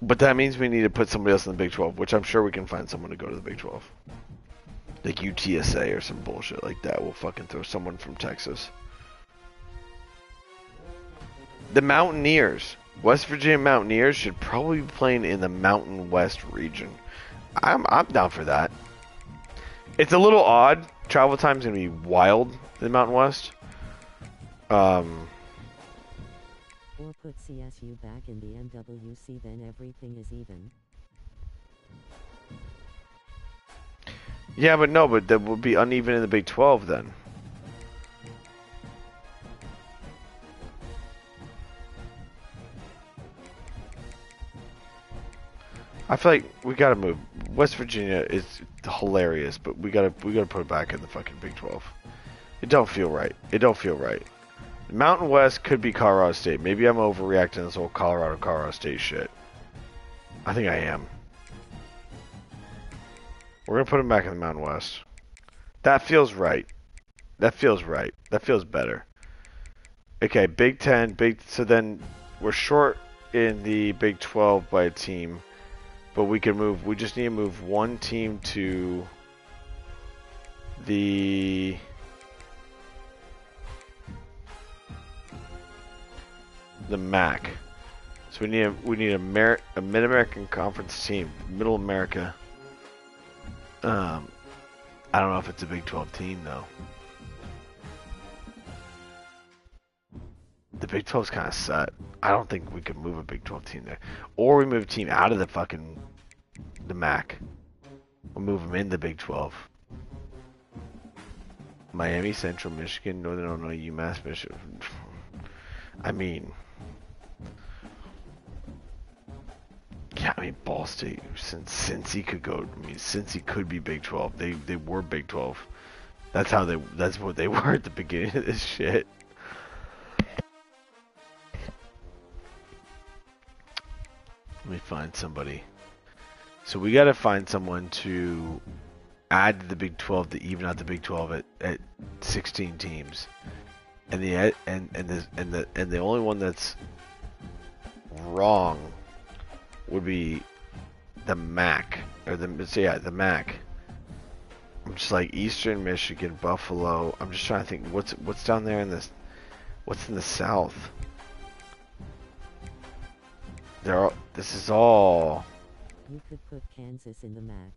But that means we need to put somebody else in the Big 12, which I'm sure we can find someone to go to the Big 12. Like UTSA or some bullshit like that. We'll fucking throw someone from Texas. The Mountaineers. West Virginia Mountaineers should probably be playing in the Mountain West region. I'm down for that. It's a little odd. Travel time's going to be wild in the Mountain West. Or put CSU back in the MWC, then everything is even. Yeah, but no, but that would be uneven in the Big 12 then. I feel like we gotta move. West Virginia is hilarious, but we gotta put it back in the fucking Big 12. It don't feel right. It don't feel right. Mountain West could be Colorado State. Maybe I'm overreacting to this whole Colorado State shit. I think I am. We're gonna put him back in the Mountain West. That feels right. That feels right. That feels better. Okay, Big 10, so then we're short in the Big 12 by a team, but we just need to move one team to the MAC. So we need a Mid-American Conference team, Middle America. I don't know if it's a Big 12 team though. The Big 12's kind of set. I don't think we could move a Big 12 team there. Or we move a team out of the MAC. We'll move them in the Big 12. Miami, Central Michigan, Northern Illinois, UMass, Michigan. I mean... Yeah, I mean, Ball State, since he could go, I mean, since he could be Big 12, they were Big 12. That's what they were at the beginning of this shit. Let me find somebody. So we gotta find someone to add to the Big 12 to even out the Big 12 at 16 teams, and the only one that's wrong would be the MAC or the MAC. I'm just like Eastern Michigan, Buffalo. I'm just trying to think what's down there in this. What's in the South? This is all. You could put Kansas in the MAC.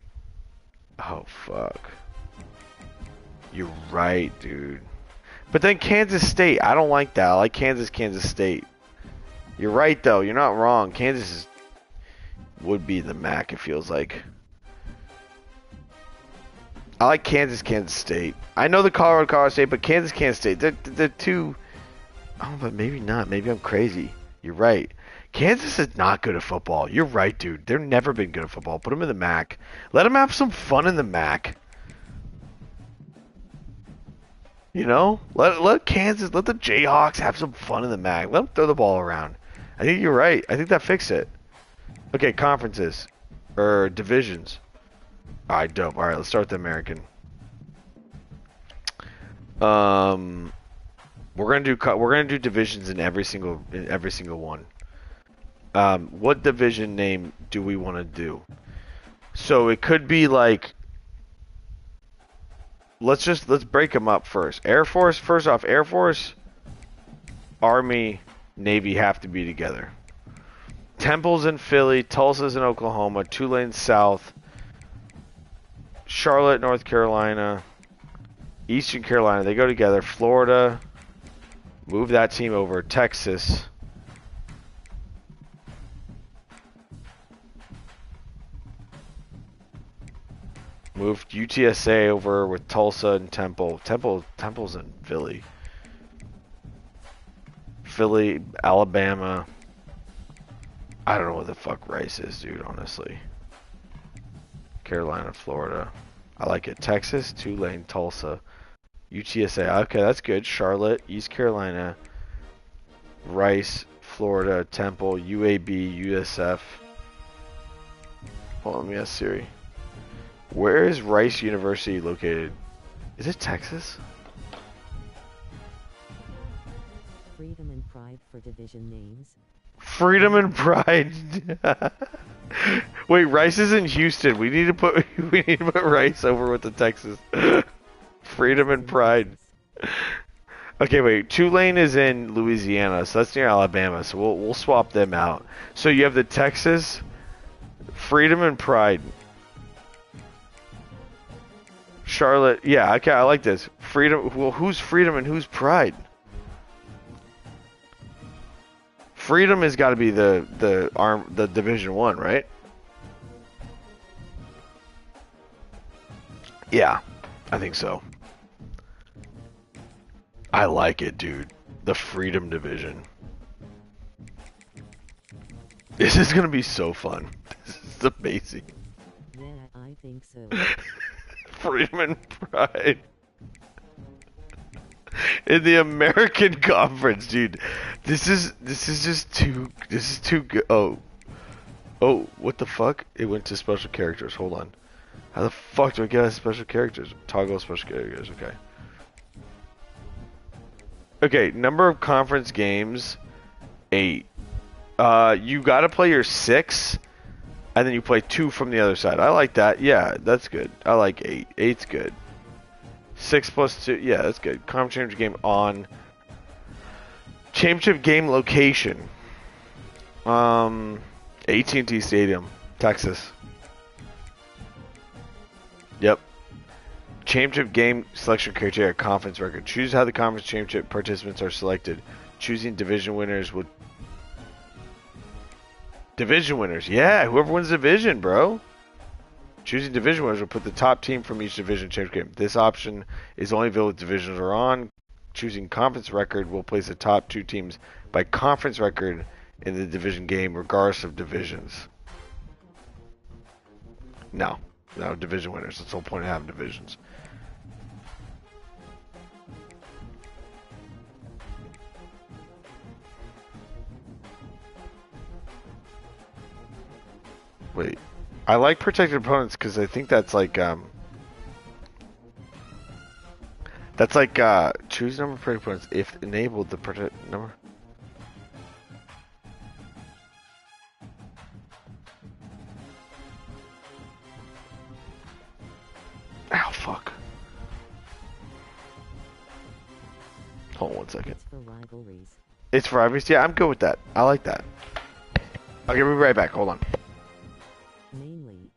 Oh fuck. You're right, dude. But then Kansas State, I don't like that. I like Kansas State. You're right though. You're not wrong. Kansas would be the MAC. It feels like. I like Kansas State. I know the Colorado State, but Kansas State. They're too. Oh, but maybe not. Maybe I'm crazy. You're right. Kansas is not good at football. You're right, dude. They've never been good at football. Put them in the MAC. Let them have some fun in the MAC. You know? Let Kansas, let the Jayhawks have some fun in the MAC. Let them throw the ball around. I think you're right. I think that fixed it. Okay, conferences. Or divisions. Alright, dope. Alright, let's start with the American. We're gonna do divisions in every single one. What division name do we want to do? So it could be like, let's break them up first. Air Force, first off, Air Force, Army, Navy have to be together. Temple's in Philly, Tulsa's in Oklahoma, Tulane South, Charlotte, North Carolina, Eastern Carolina, they go together. Florida, move that team over. Texas. Moved UTSA over with Tulsa and Temple. Temple's in Philly. Philly, Alabama. I don't know what the fuck Rice is, dude, honestly. Carolina, Florida. I like it. Texas, Tulane, Tulsa. UTSA. Okay, that's good. Charlotte, East Carolina. Rice, Florida, Temple, UAB, USF. Hold on, let me ask Siri. Where is Rice University located? Is it Texas? Freedom and Pride for division names. Freedom and Pride. Wait, Rice is in Houston. We need to put Rice over with the Texas. Freedom and Pride. Okay, wait. Tulane is in Louisiana, so that's near Alabama. So we'll swap them out. So you have the Texas, Freedom and Pride. Charlotte, yeah, okay, I like this. Freedom. Well, who's Freedom and who's Pride? Freedom has got to be the Division 1, right? Yeah, I think so. I like it, dude. The Freedom Division. This is gonna be so fun. This is That's amazing. Yeah, I think so. Freedom and pride. In the American Conference, dude. This is just too good. Oh, what the fuck? It went to special characters. Hold on. How the fuck do I get out of special characters? Toggle special characters. Okay. Okay, number of conference games, 8. You gotta play your 6, and then you play 2 from the other side. I like that. Yeah, that's good. I like 8. 8's good. 6 plus 2. Yeah, that's good. Conference championship game on. Championship game location. AT&T Stadium, Texas. Yep. Championship game selection criteria, conference record. Choose how the conference championship participants are selected. Choosing division winners would... Division winners. Yeah, whoever wins the division, bro. Choosing division winners will put the top team from each division championship game. This option is only available if divisions are on. Choosing conference record will place the top 2 teams by conference record in the division game, regardless of divisions. No, division winners. That's the whole point of having divisions. Wait, I like protected opponents because I think that's like choose number of protected opponents if enabled the protect number. Ow, fuck. Hold on one second. It's for rivalries. It's for rivalries? Yeah, I'm good with that. I like that. I'll be right back. Hold on. Mainly.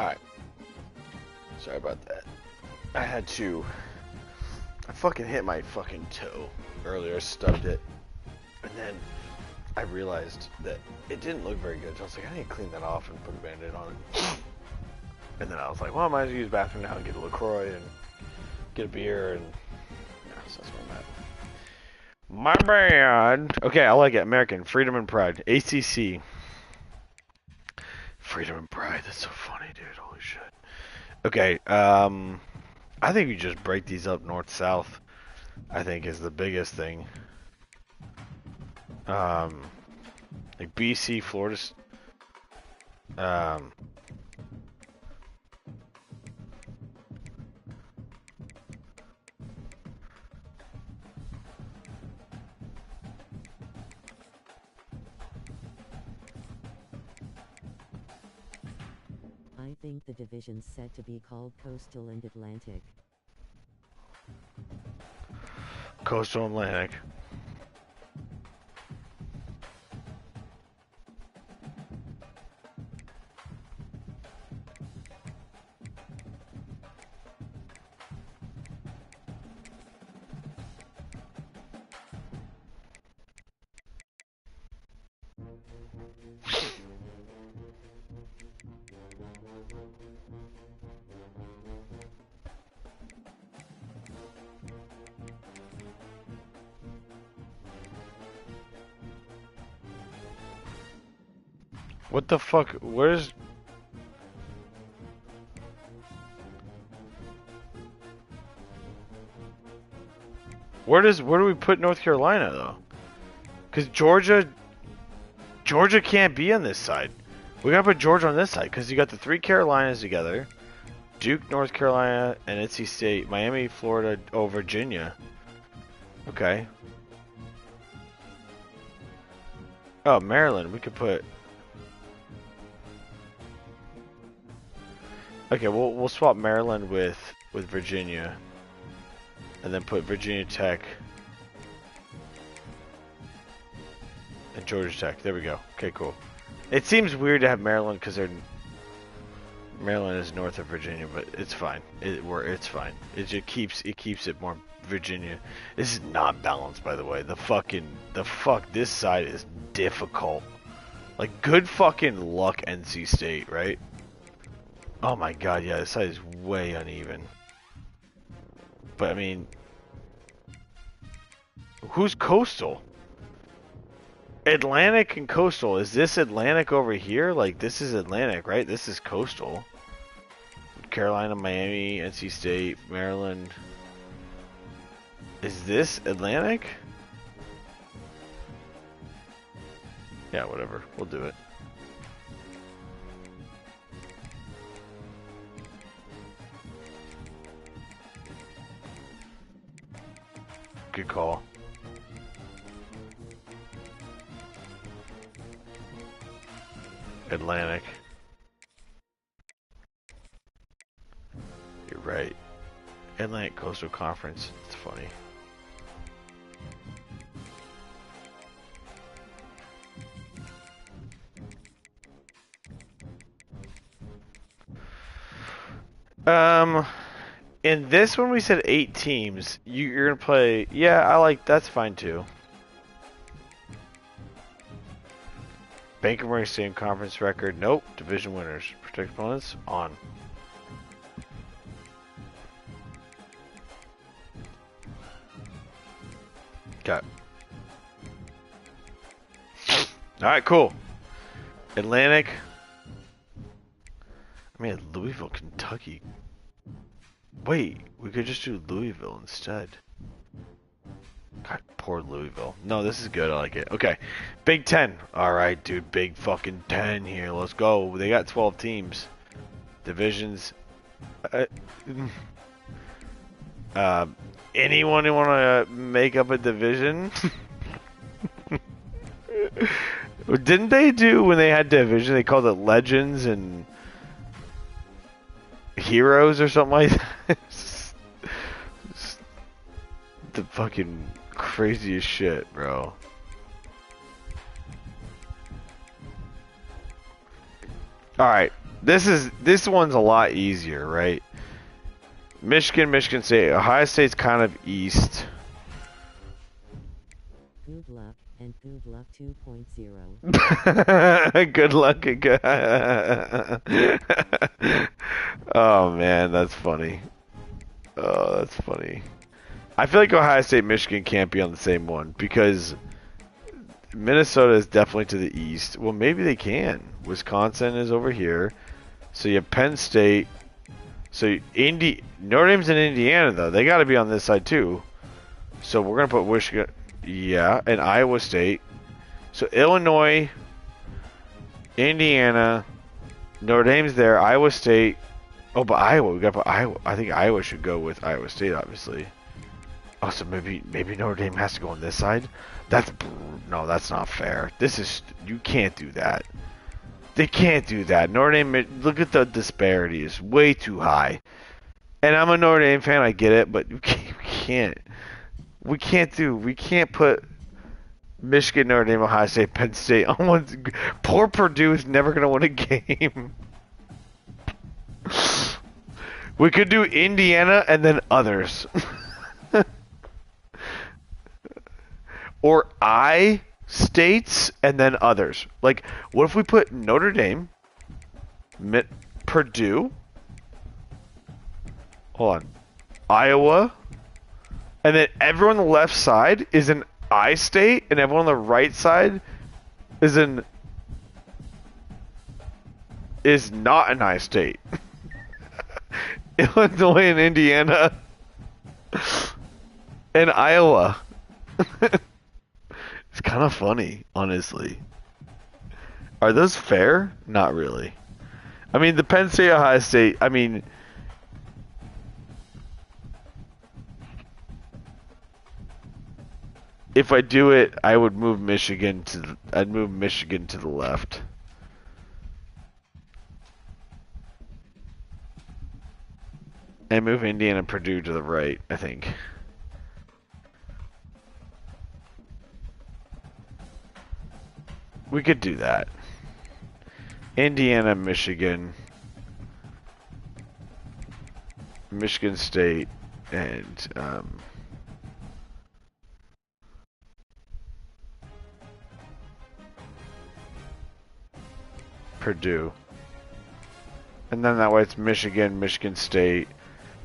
Alright. Sorry about that. I fucking hit my fucking toe earlier, stubbed it. And then I realized that it didn't look very good. So I was like, I need to clean that off and put a band-aid on it. And then I was like, well, I might as well use the bathroom now and get a LaCroix and get a beer and... Yeah, so that's where I'm at. My bad. Okay, I like it. American. Freedom and Pride. ACC. Freedom and Pride. That's so funny, dude. Holy shit. Okay, I think you just break these up north-south, I think is the biggest thing. Like BC, Florida, I think the division's set to be called Coastal and Atlantic. Coastal Atlantic. What the fuck? Where's... Where do we put North Carolina, though? Because Georgia can't be on this side. We gotta put Georgia on this side, because you got the three Carolinas together. Duke, North Carolina, and NC State. Miami, Florida, Virginia. Okay. Oh, Maryland. We could put... Okay, we'll swap Maryland with Virginia, and then put Virginia Tech and Georgia Tech. There we go. Okay, cool. It seems weird to have Maryland because Maryland is north of Virginia, but it's fine. It's fine. It just keeps it more Virginia. This is not balanced, by the way. This side is difficult. Like, good fucking luck, NC State, right? Oh my god, yeah, this side is way uneven. But I mean, who's Coastal? Atlantic and Coastal. Is this Atlantic over here? Like, this is Atlantic, right? This is Coastal. Carolina, Miami, NC State, Maryland. Is this Atlantic? Yeah, whatever. We'll do it. Good call. Atlantic. You're right. Atlantic Coastal Conference. It's funny. In this one we said 8 teams. You're gonna play. Yeah, I like. That's fine too. Bank of America Stadium Conference record. Nope. Division winners. Protect opponents. On. Got. Alright, cool. Atlantic. I mean, Louisville, Kentucky. Wait, we could just do Louisville instead. God, poor Louisville. No, this is good. I like it. Okay. Big 10. Alright, dude. Big fucking 10 here. Let's go. They got 12 teams. Divisions. Anyone who want to make up a division? Didn't they do, when they had division, they called it Legends and Heroes or something like that? The fucking craziest shit, bro. Alright. This one's a lot easier, right? Michigan State. Ohio State's kind of east. Good luck, and good luck 2.0. Good luck. Oh man, that's funny. Oh, that's funny. I feel like Ohio State, Michigan can't be on the same one because Minnesota is definitely to the east. Well, maybe they can. Wisconsin is over here. So you have Penn State. So Notre Dame's in Indiana though. They got to be on this side too. So we're gonna put Michigan, yeah, and Iowa State. So Illinois, Indiana, Notre Dame's there. Iowa State. Oh, but Iowa, we got to put Iowa. I think Iowa should go with Iowa State, obviously. Oh, so maybe Notre Dame has to go on this side. No, that's not fair. You can't do that. They can't do that. Notre Dame, look at the disparity. It's way too high. And I'm a Notre Dame fan, I get it, but we can't put Michigan, Notre Dame, Ohio State, Penn State on one. Poor Purdue is never going to win a game. We could do Indiana and then others. Or states and then others. Like, what if we put Notre Dame, Purdue, hold on, Iowa, and then everyone on the left side is an I state, and everyone on the right side is not an I state. Illinois and Indiana and Iowa. It's kind of funny, honestly. Are those fair? Not really. I mean, the Penn State, Ohio State, I mean, if I do it, I would move Michigan to the left. And move Indiana and Purdue to the right, I think. We could do that. Indiana, Michigan, Michigan State, and Purdue. And then that way it's Michigan, Michigan State.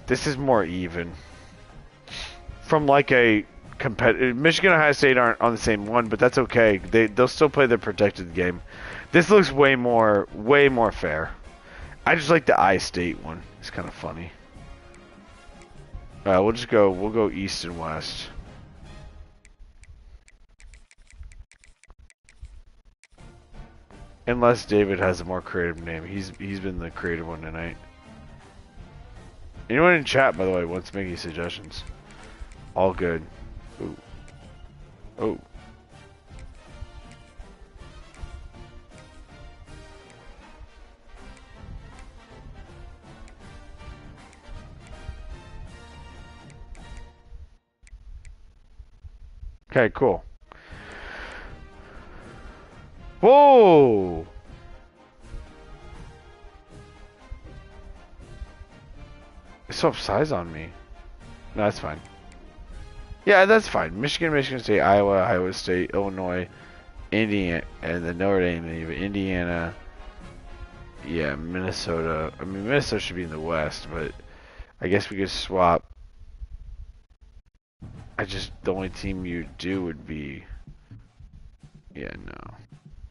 This is more even. From like a competitive, Michigan and Ohio State aren't on the same one, but that's okay. They'll still play their protected game. This looks way more fair. I just like the I-State one. It's kind of funny. We'll go east and west. Unless David has a more creative name. He's been the creative one tonight. Anyone in chat, by the way, wants to make any suggestions? All good. Ooh. Oh. Okay, cool. Whoa! It swapped size on me. No, that's fine. Yeah, that's fine. Michigan, Michigan State, Iowa, Iowa State, Illinois, Indiana, and then Notre Dame, and even Indiana. Yeah, Minnesota. I mean, Minnesota should be in the West, but I guess we could swap. The only team you do would be. Yeah, no.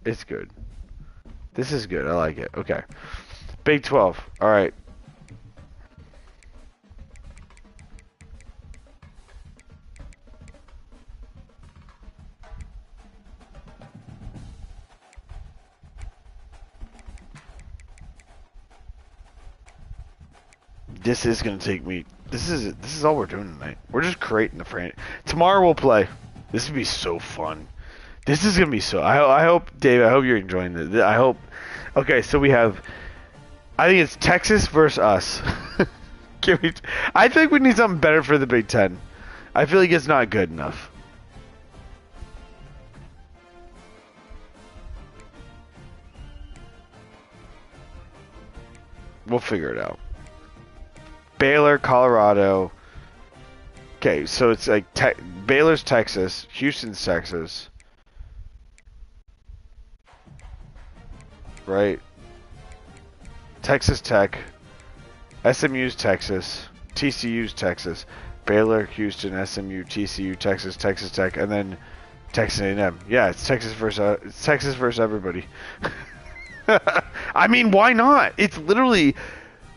It's good. This is good. I like it. Okay. Big 12. All right. This is gonna take me. This is all we're doing tonight. We're just creating the frame. Tomorrow we'll play. This would be so fun. This is gonna be so. I hope, Dave. I hope you're enjoying this. I hope. Okay, so we have. I think it's Texas versus us. I think we need something better for the Big Ten. I feel like it's not good enough. We'll figure it out. Baylor, Colorado. Okay, so it's like Baylor's Texas, Houston's Texas, right? Texas Tech, SMU's Texas, TCU's Texas, Baylor, Houston, SMU, TCU, Texas, Texas Tech, and then Texas A&M. Yeah, it's Texas versus everybody. I mean, why not? It's literally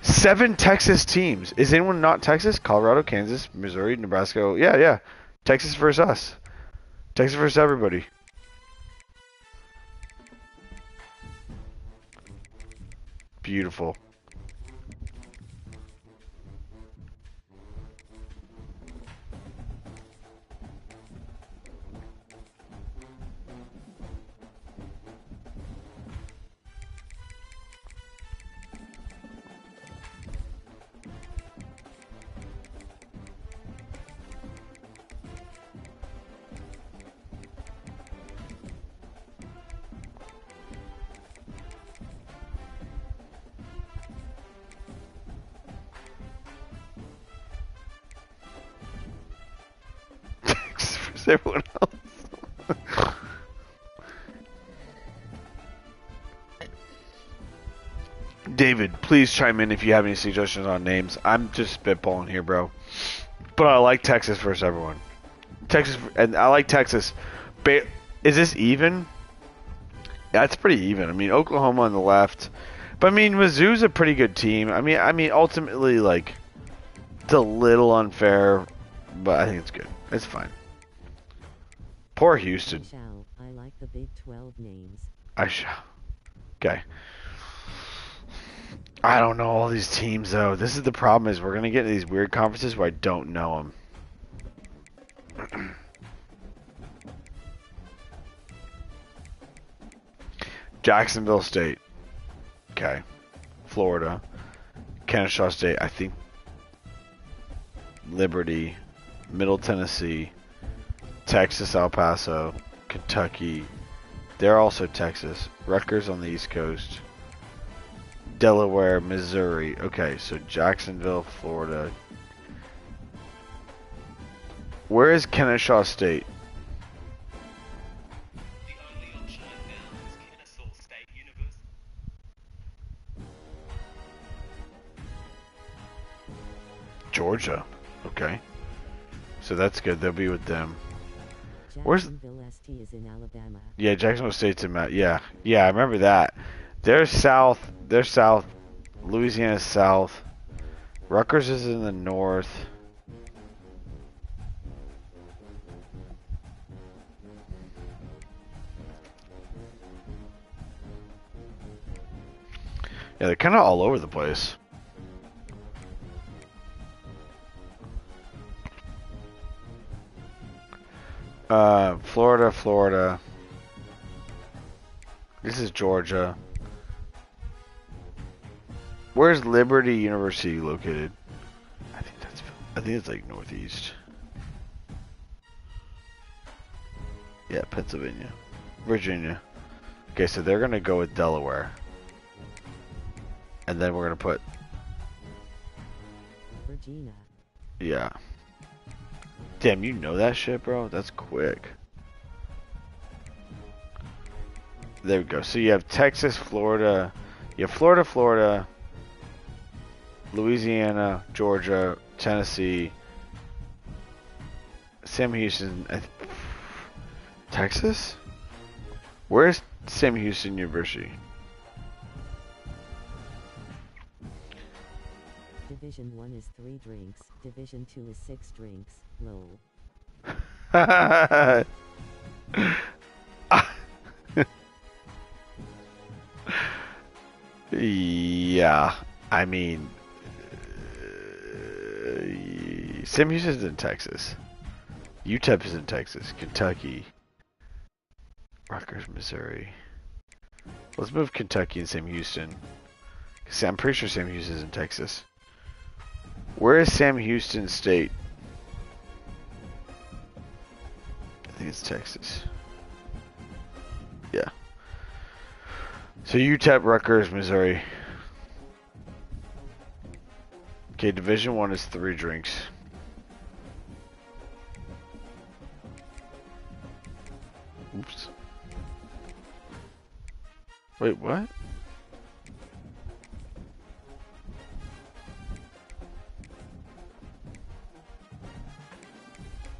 7 Texas teams. Is anyone not Texas? Colorado, Kansas, Missouri, Nebraska. Yeah. Texas versus us. Texas versus everybody. Beautiful. Everyone else. David, please chime in if you have any suggestions on names. I'm just spitballing here, bro. But I like Texas versus everyone. Texas, and I like Texas. Is this even? Yeah, it's pretty even. I mean, Oklahoma on the left, but I mean, Mizzou's a pretty good team. I mean, ultimately, like, it's a little unfair, but I think it's good. It's fine. Poor Houston. I like the Big 12 names. Okay. I don't know all these teams, though. This is the problem, is we're going to get into these weird conferences where I don't know them. Jacksonville State. Okay. Florida. Kennesaw State, I think. Liberty. Middle Tennessee. Texas, El Paso, Kentucky. They're also Texas. Rutgers on the East Coast. Delaware, Missouri. Okay, so Jacksonville, Florida. Where is Kennesaw State? The only option I found is Kennesaw State University. Georgia. Okay. So that's good. They'll be with them. Jacksonville ST is in Alabama. Yeah, Jacksonville State's in Yeah, I remember that. They're south. Louisiana's south. Rutgers is in the north. Yeah, they're kind of all over the place. Florida. This is Georgia. Where's Liberty University located? I think it's like northeast. Yeah, Pennsylvania. Virginia. Okay, so they're gonna go with Delaware. And then we're gonna put Virginia. Yeah. Damn, you know that shit, bro? That's quick. There we go. So you have Texas, Florida. You have Florida, Louisiana, Georgia, Tennessee, Sam Houston, Texas? Where's Sam Houston University? Division 1 is 3 drinks. Division 2 is 6 drinks. Lol. Yeah, I mean, Sam Houston's in Texas. UTEP is in Texas. Kentucky. Rutgers, Missouri. Let's move Kentucky and Sam Houston. I'm pretty sure Sam Houston's in Texas. Where is Sam Houston State? I think it's Texas. Yeah. So UTEP, Rutgers, Missouri. Okay, Division 1 is 3 drinks. Oops. Wait, what?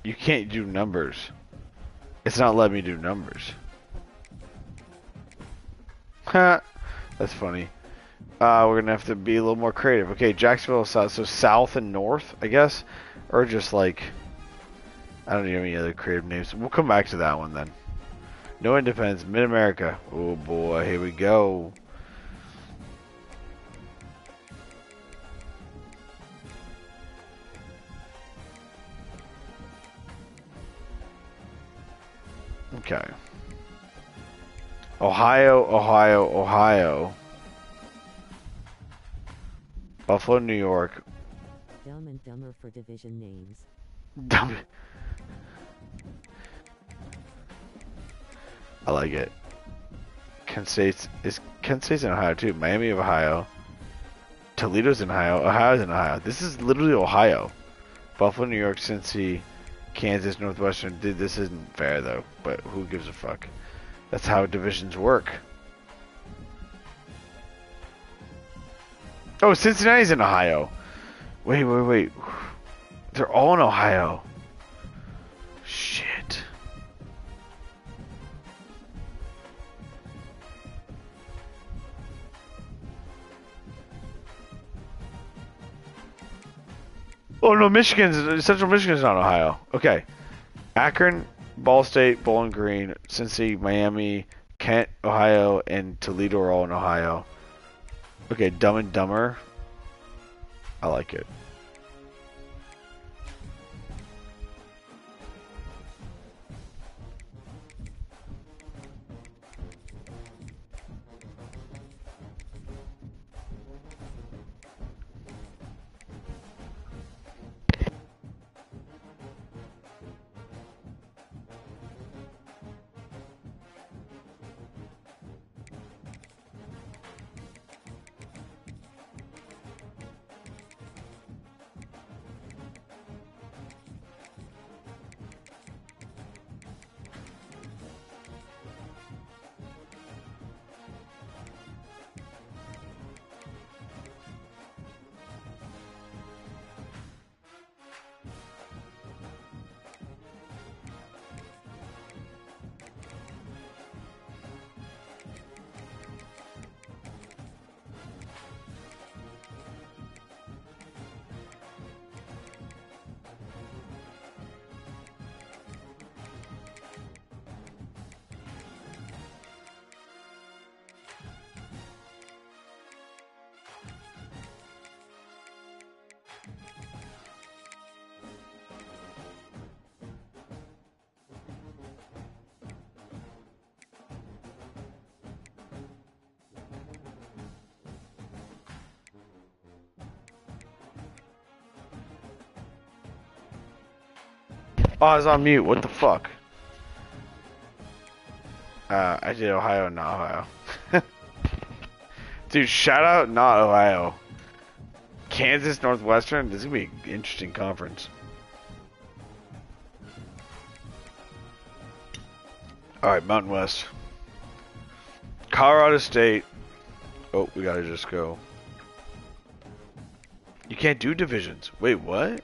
You can't do numbers. It's not letting me do numbers. Ha! That's funny. We're gonna have to be a little more creative. Okay, Jacksonville South, so south and north, I guess, or just like I don't know any other creative names. We'll come back to that one then. No Independence, Mid America. Oh boy, here we go. Okay. Ohio, Ohio, Ohio. Buffalo, New York. Dumb and Dumber for division names. Dumb. I like it. Kent State's in Ohio too. Miami of Ohio. Toledo's in Ohio. Ohio's in Ohio. This is literally Ohio. Buffalo, New York, Cincy, Kansas, Northwestern. Dude, this isn't fair though, but who gives a fuck? That's how divisions work. Oh, Cincinnati's in Ohio. Wait. They're all in Ohio. Shit. Oh no, Central Michigan's not Ohio. Okay. Akron, Ball State, Bowling Green, Cincy, Miami, Kent, Ohio, and Toledo are all in Ohio. Okay, Dumb and Dumber. I like it. Oh, I was on mute. What the fuck? I did Ohio, not Ohio. Dude, shout out not Ohio. Kansas, Northwestern. This is gonna be an interesting conference. Alright, Mountain West. Colorado State. Oh, we gotta just go. You can't do divisions. Wait, what?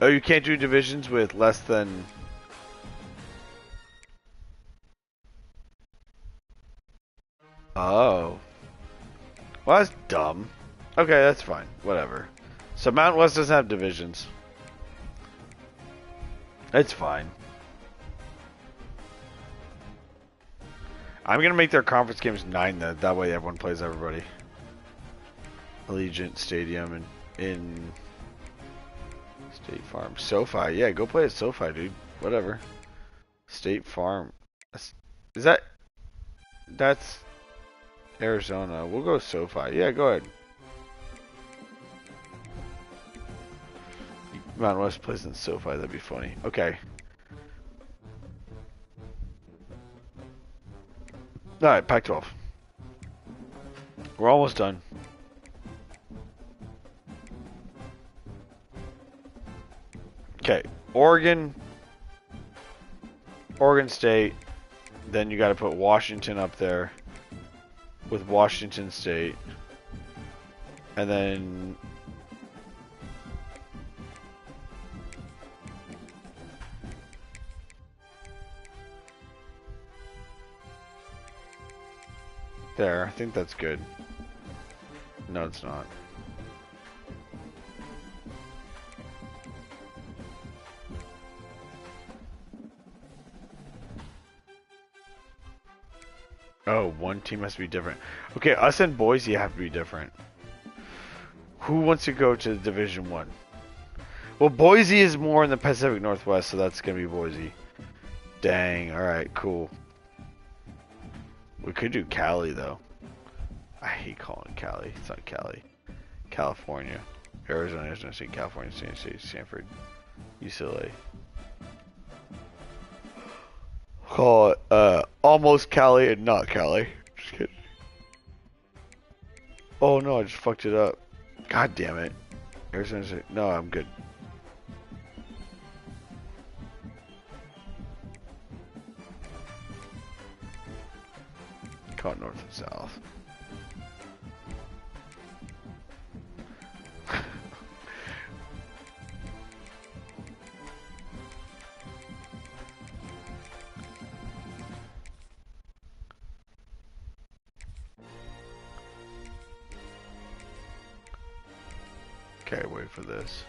Oh, you can't do divisions with less than... Oh. Well, that's dumb. Okay, that's fine. Whatever. So Mountain West doesn't have divisions. It's fine. I'm gonna make their conference games 9 then. That way everyone plays everybody. Allegiant Stadium and in State Farm. SoFi. Yeah, go play at SoFi, dude. Whatever. State Farm. Is that... That's... Arizona. We'll go SoFi. Yeah, go ahead. Mountain West plays in SoFi. That'd be funny. Okay. Alright, Pac-12. We're almost done. Okay, Oregon State. Then you got to put Washington up there with Washington State, and then there. I think that's good. No, it's not. Oh, one team has to be different. Okay, us and Boise have to be different. Who wants to go to Division 1? Well, Boise is more in the Pacific Northwest, so that's going to be Boise. Dang, alright, cool. We could do Cali, though. I hate calling it Cali. It's not Cali. California. Arizona State, California, San State, Stanford, UCLA. Call it, almost Cali and not Cali. Just kidding. Oh no, I just fucked it up. God damn it. Arizona State. No, I'm good. Call it North and South. Okay, wait for this.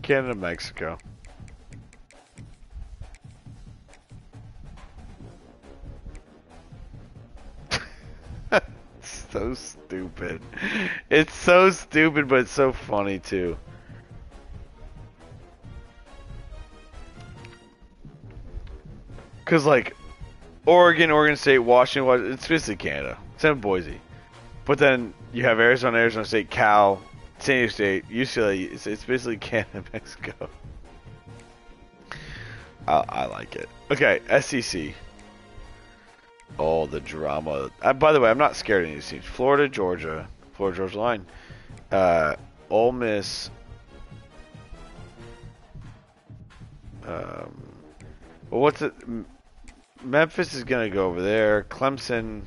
Canada, Mexico. So stupid. It's so stupid, but it's so funny too. Cause like Oregon State, Washington, it's basically Canada. It's in Boise. But then you have Arizona State, Cal, San Diego State, UCLA. It's basically Canada, Mexico. I like it. Okay, SEC. Oh, the drama. By the way, I'm not scared of any of these teams. Florida, Georgia line. Ole Miss. Well, what's it? Memphis is gonna go over there. Clemson.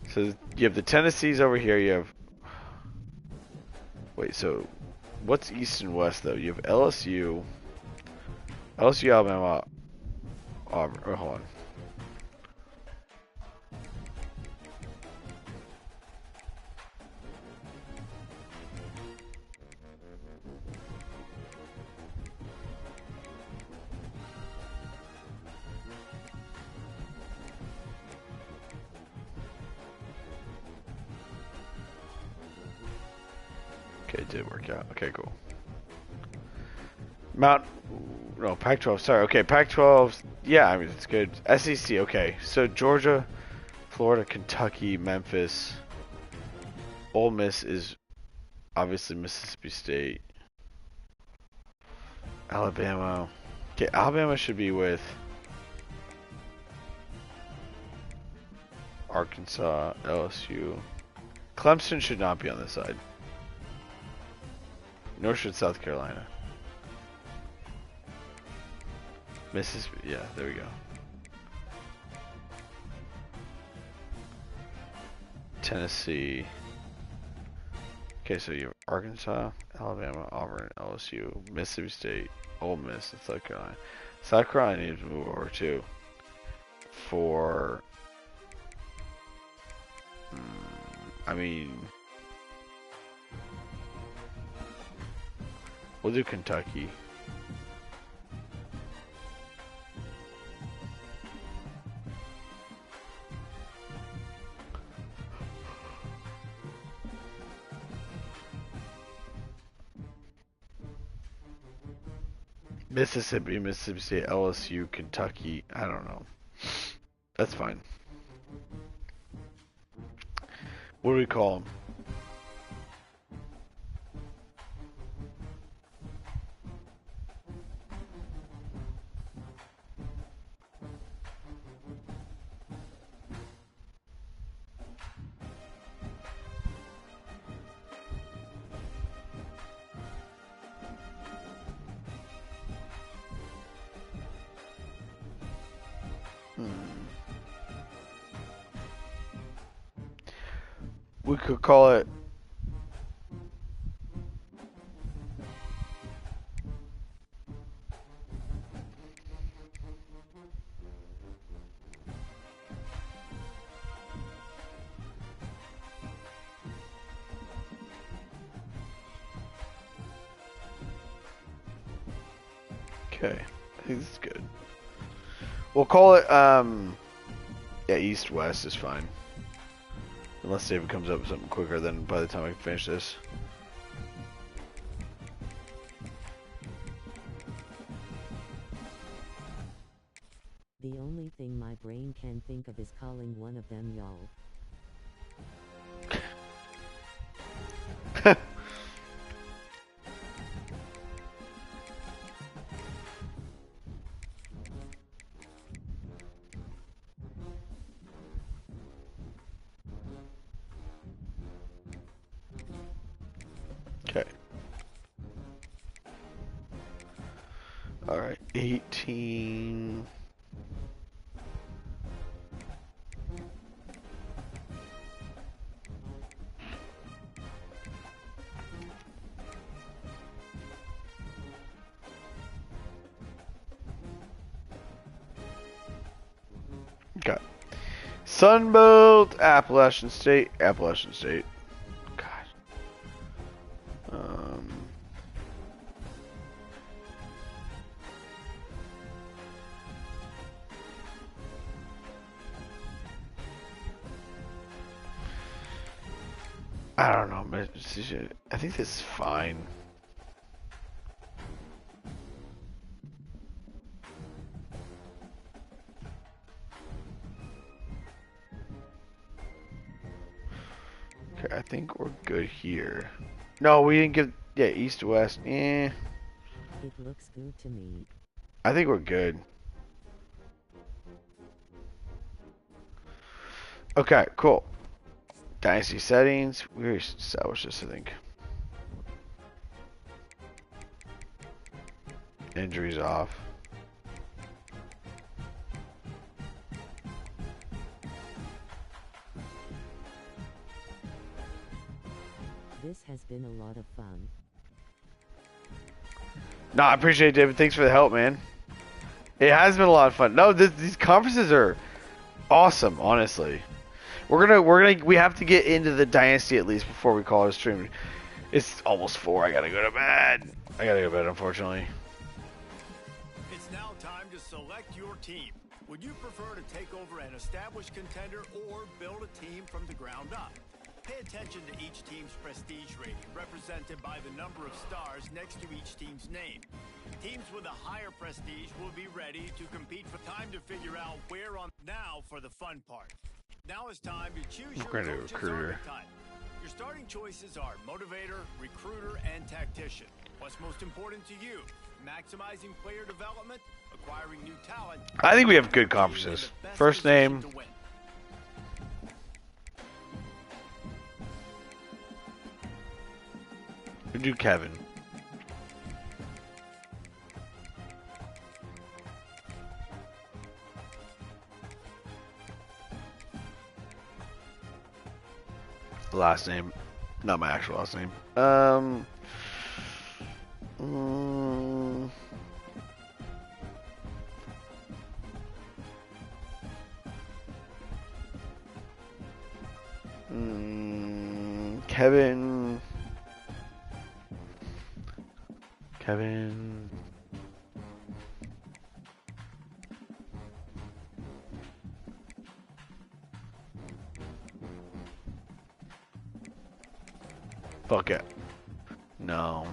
So you have the Tennessees over here. You have. Wait, so what's East and West though? You have LSU, Alabama, Auburn. Oh, hold on. Okay, it did work out. Okay, cool. Pac-12. Sorry. Okay, Pac-12. Yeah, I mean it's good. SEC. Okay, so Georgia, Florida, Kentucky, Memphis. Ole Miss is obviously Mississippi State. Alabama. Okay, Alabama should be with Arkansas, LSU. Clemson should not be on this side. Nor should South Carolina. Mississippi, yeah, there we go. Tennessee. Okay, so you have Arkansas, Alabama, Auburn, LSU, Mississippi State, Ole Miss, and South Carolina. South Carolina needs to move over too. For, I mean, we'll do Kentucky. Mississippi State, LSU, Kentucky. I don't know. That's fine. What do we call them? we could call it. Okay, I think this is good. We'll call it, yeah, east-west is fine. Unless David comes up with something quicker than by the time I can finish this. The only thing my brain can think of is calling one of them y'all. Okay. Alright, 18. Okay. Sunbelt, Appalachian State, Appalachian State. God. I don't know, but I think this is fine. Okay, I think we're good here. No, we didn't get, yeah, east to west. Eh. It looks good to me. I think we're good. Okay, cool. Dynasty settings. We already established this, I think. Injuries off. This has been a lot of fun. No, I appreciate it, David. Thanks for the help, man. It has been a lot of fun. No, these conferences are awesome, honestly. We have to get into the dynasty at least before we call it a stream. It's almost 4. I gotta go to bed. Unfortunately. It's now time to select your team. Would you prefer to take over an established contender or build a team from the ground up? Pay attention to each team's prestige rating, represented by the number of stars next to each team's name. Teams with a higher prestige will be ready to compete for time to figure out where on. Now for the fun part. Now it's time to choose your coach's archetype. Your starting choices are motivator, recruiter, and tactician. What's most important to you? Maximizing player development, acquiring new talent. I think we have good conferences. First name. We do Kevin. Last name, not my actual last name. Kevin. Fuck it. No.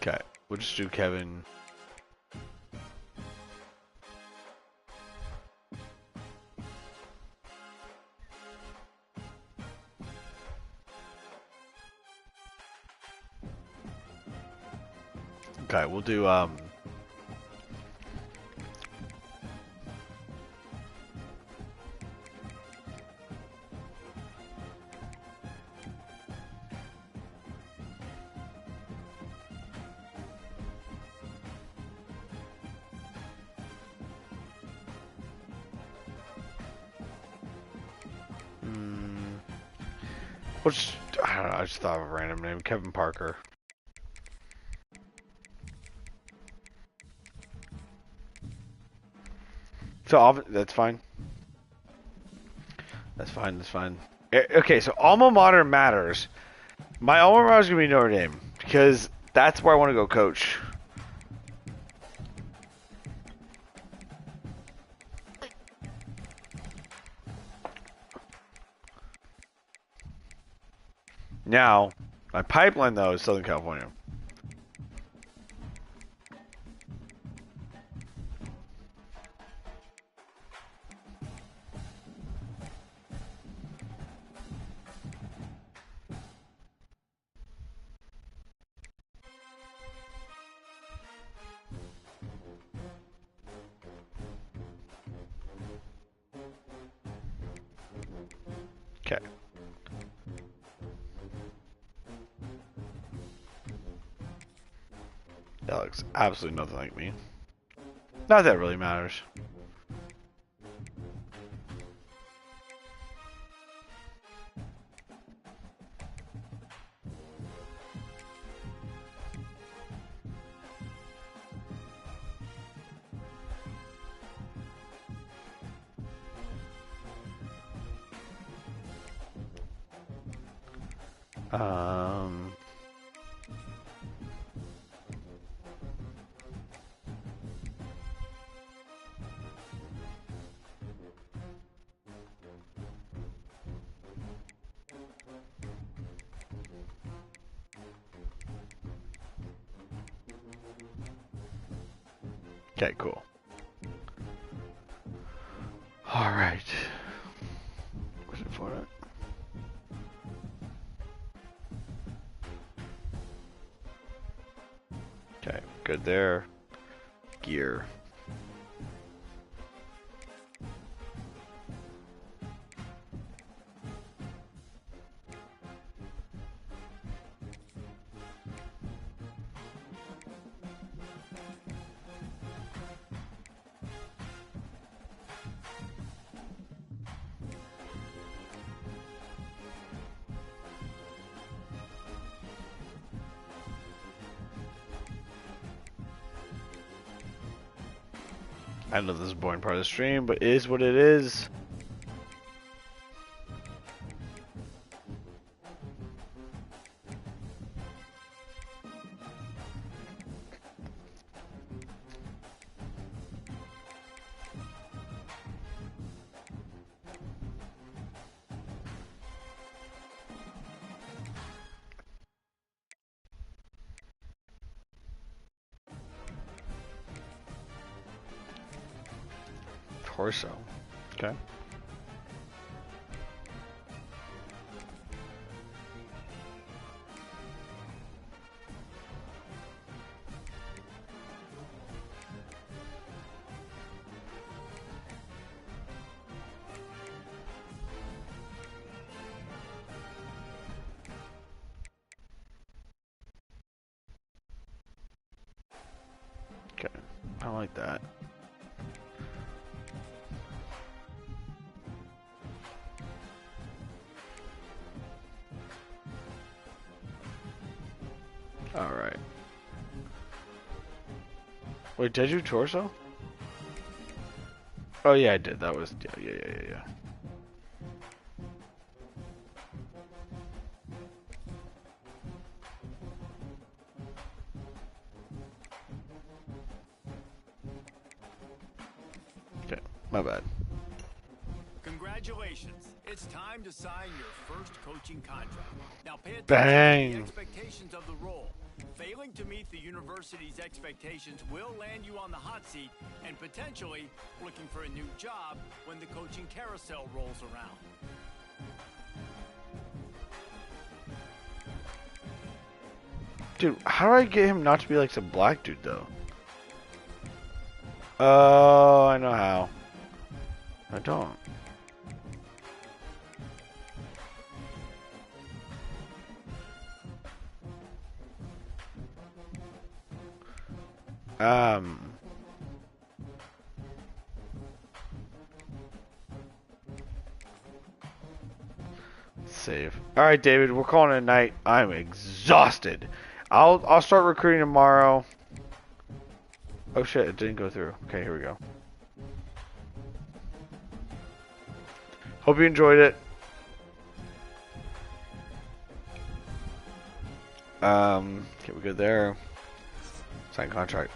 Okay, we'll just do Kevin. Okay, we'll do Which, I don't know, I just thought of a random name. Kevin Parker. So, that's fine. That's fine, that's fine. Okay, so alma mater matters. My alma mater is going to be Notre Dame. Because that's where I want to go coach. Now, my pipeline, though, is Southern California. Okay. That looks absolutely nothing like me. Not that it really matters. Okay, cool. Alright. What's it for it? Okay, good there. Gear. I know this is a boring part of the stream, but it is what it is. Torso. Okay. Okay. I don't like that. Alright. Wait, did you torso? Oh yeah, I did. That was yeah. Okay, my bad. Congratulations. It's time to sign your first coaching contract. Now pay attention Bang. to the expectations of the role. Failing to meet the university's expectations will land you on the hot seat and potentially looking for a new job when the coaching carousel rolls around. Dude, how do I get him not to be like some black dude though? Oh, I know how. I don't. save. All right, David, we're calling it a night. I'm exhausted. I'll start recruiting tomorrow. Oh shit, it didn't go through. Okay, here we go. Hope you enjoyed it. Okay, we good there. Sign contract.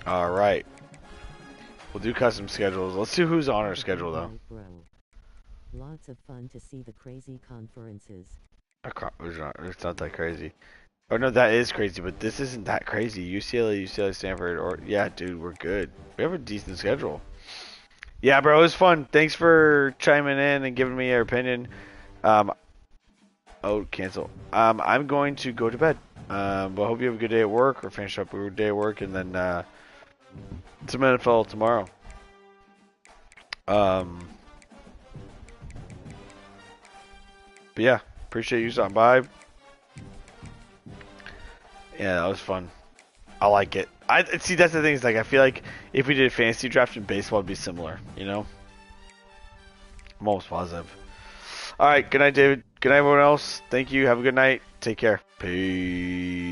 All right. We'll do custom schedules. Let's see who's on our schedule though. Bro. Lots of fun to see the crazy conferences. It's not that crazy. Oh no, that is crazy, but this isn't that crazy. UCLA, Stanford, or yeah, dude, we're good. We have a decent schedule. Yeah, bro, it was fun. Thanks for chiming in and giving me your opinion. Oh, cancel. I'm going to go to bed. But I hope you have a good day at work, or finish up your day at work, and then some NFL tomorrow. But yeah, appreciate you stopping by. Yeah, that was fun. I like it. I see. That's the thing. Is like I feel like if we did a fantasy draft in baseball, it'd be similar. You know. I'm almost positive. All right. Good night, David. Good night, everyone else. Thank you. Have a good night. Take care. Peace.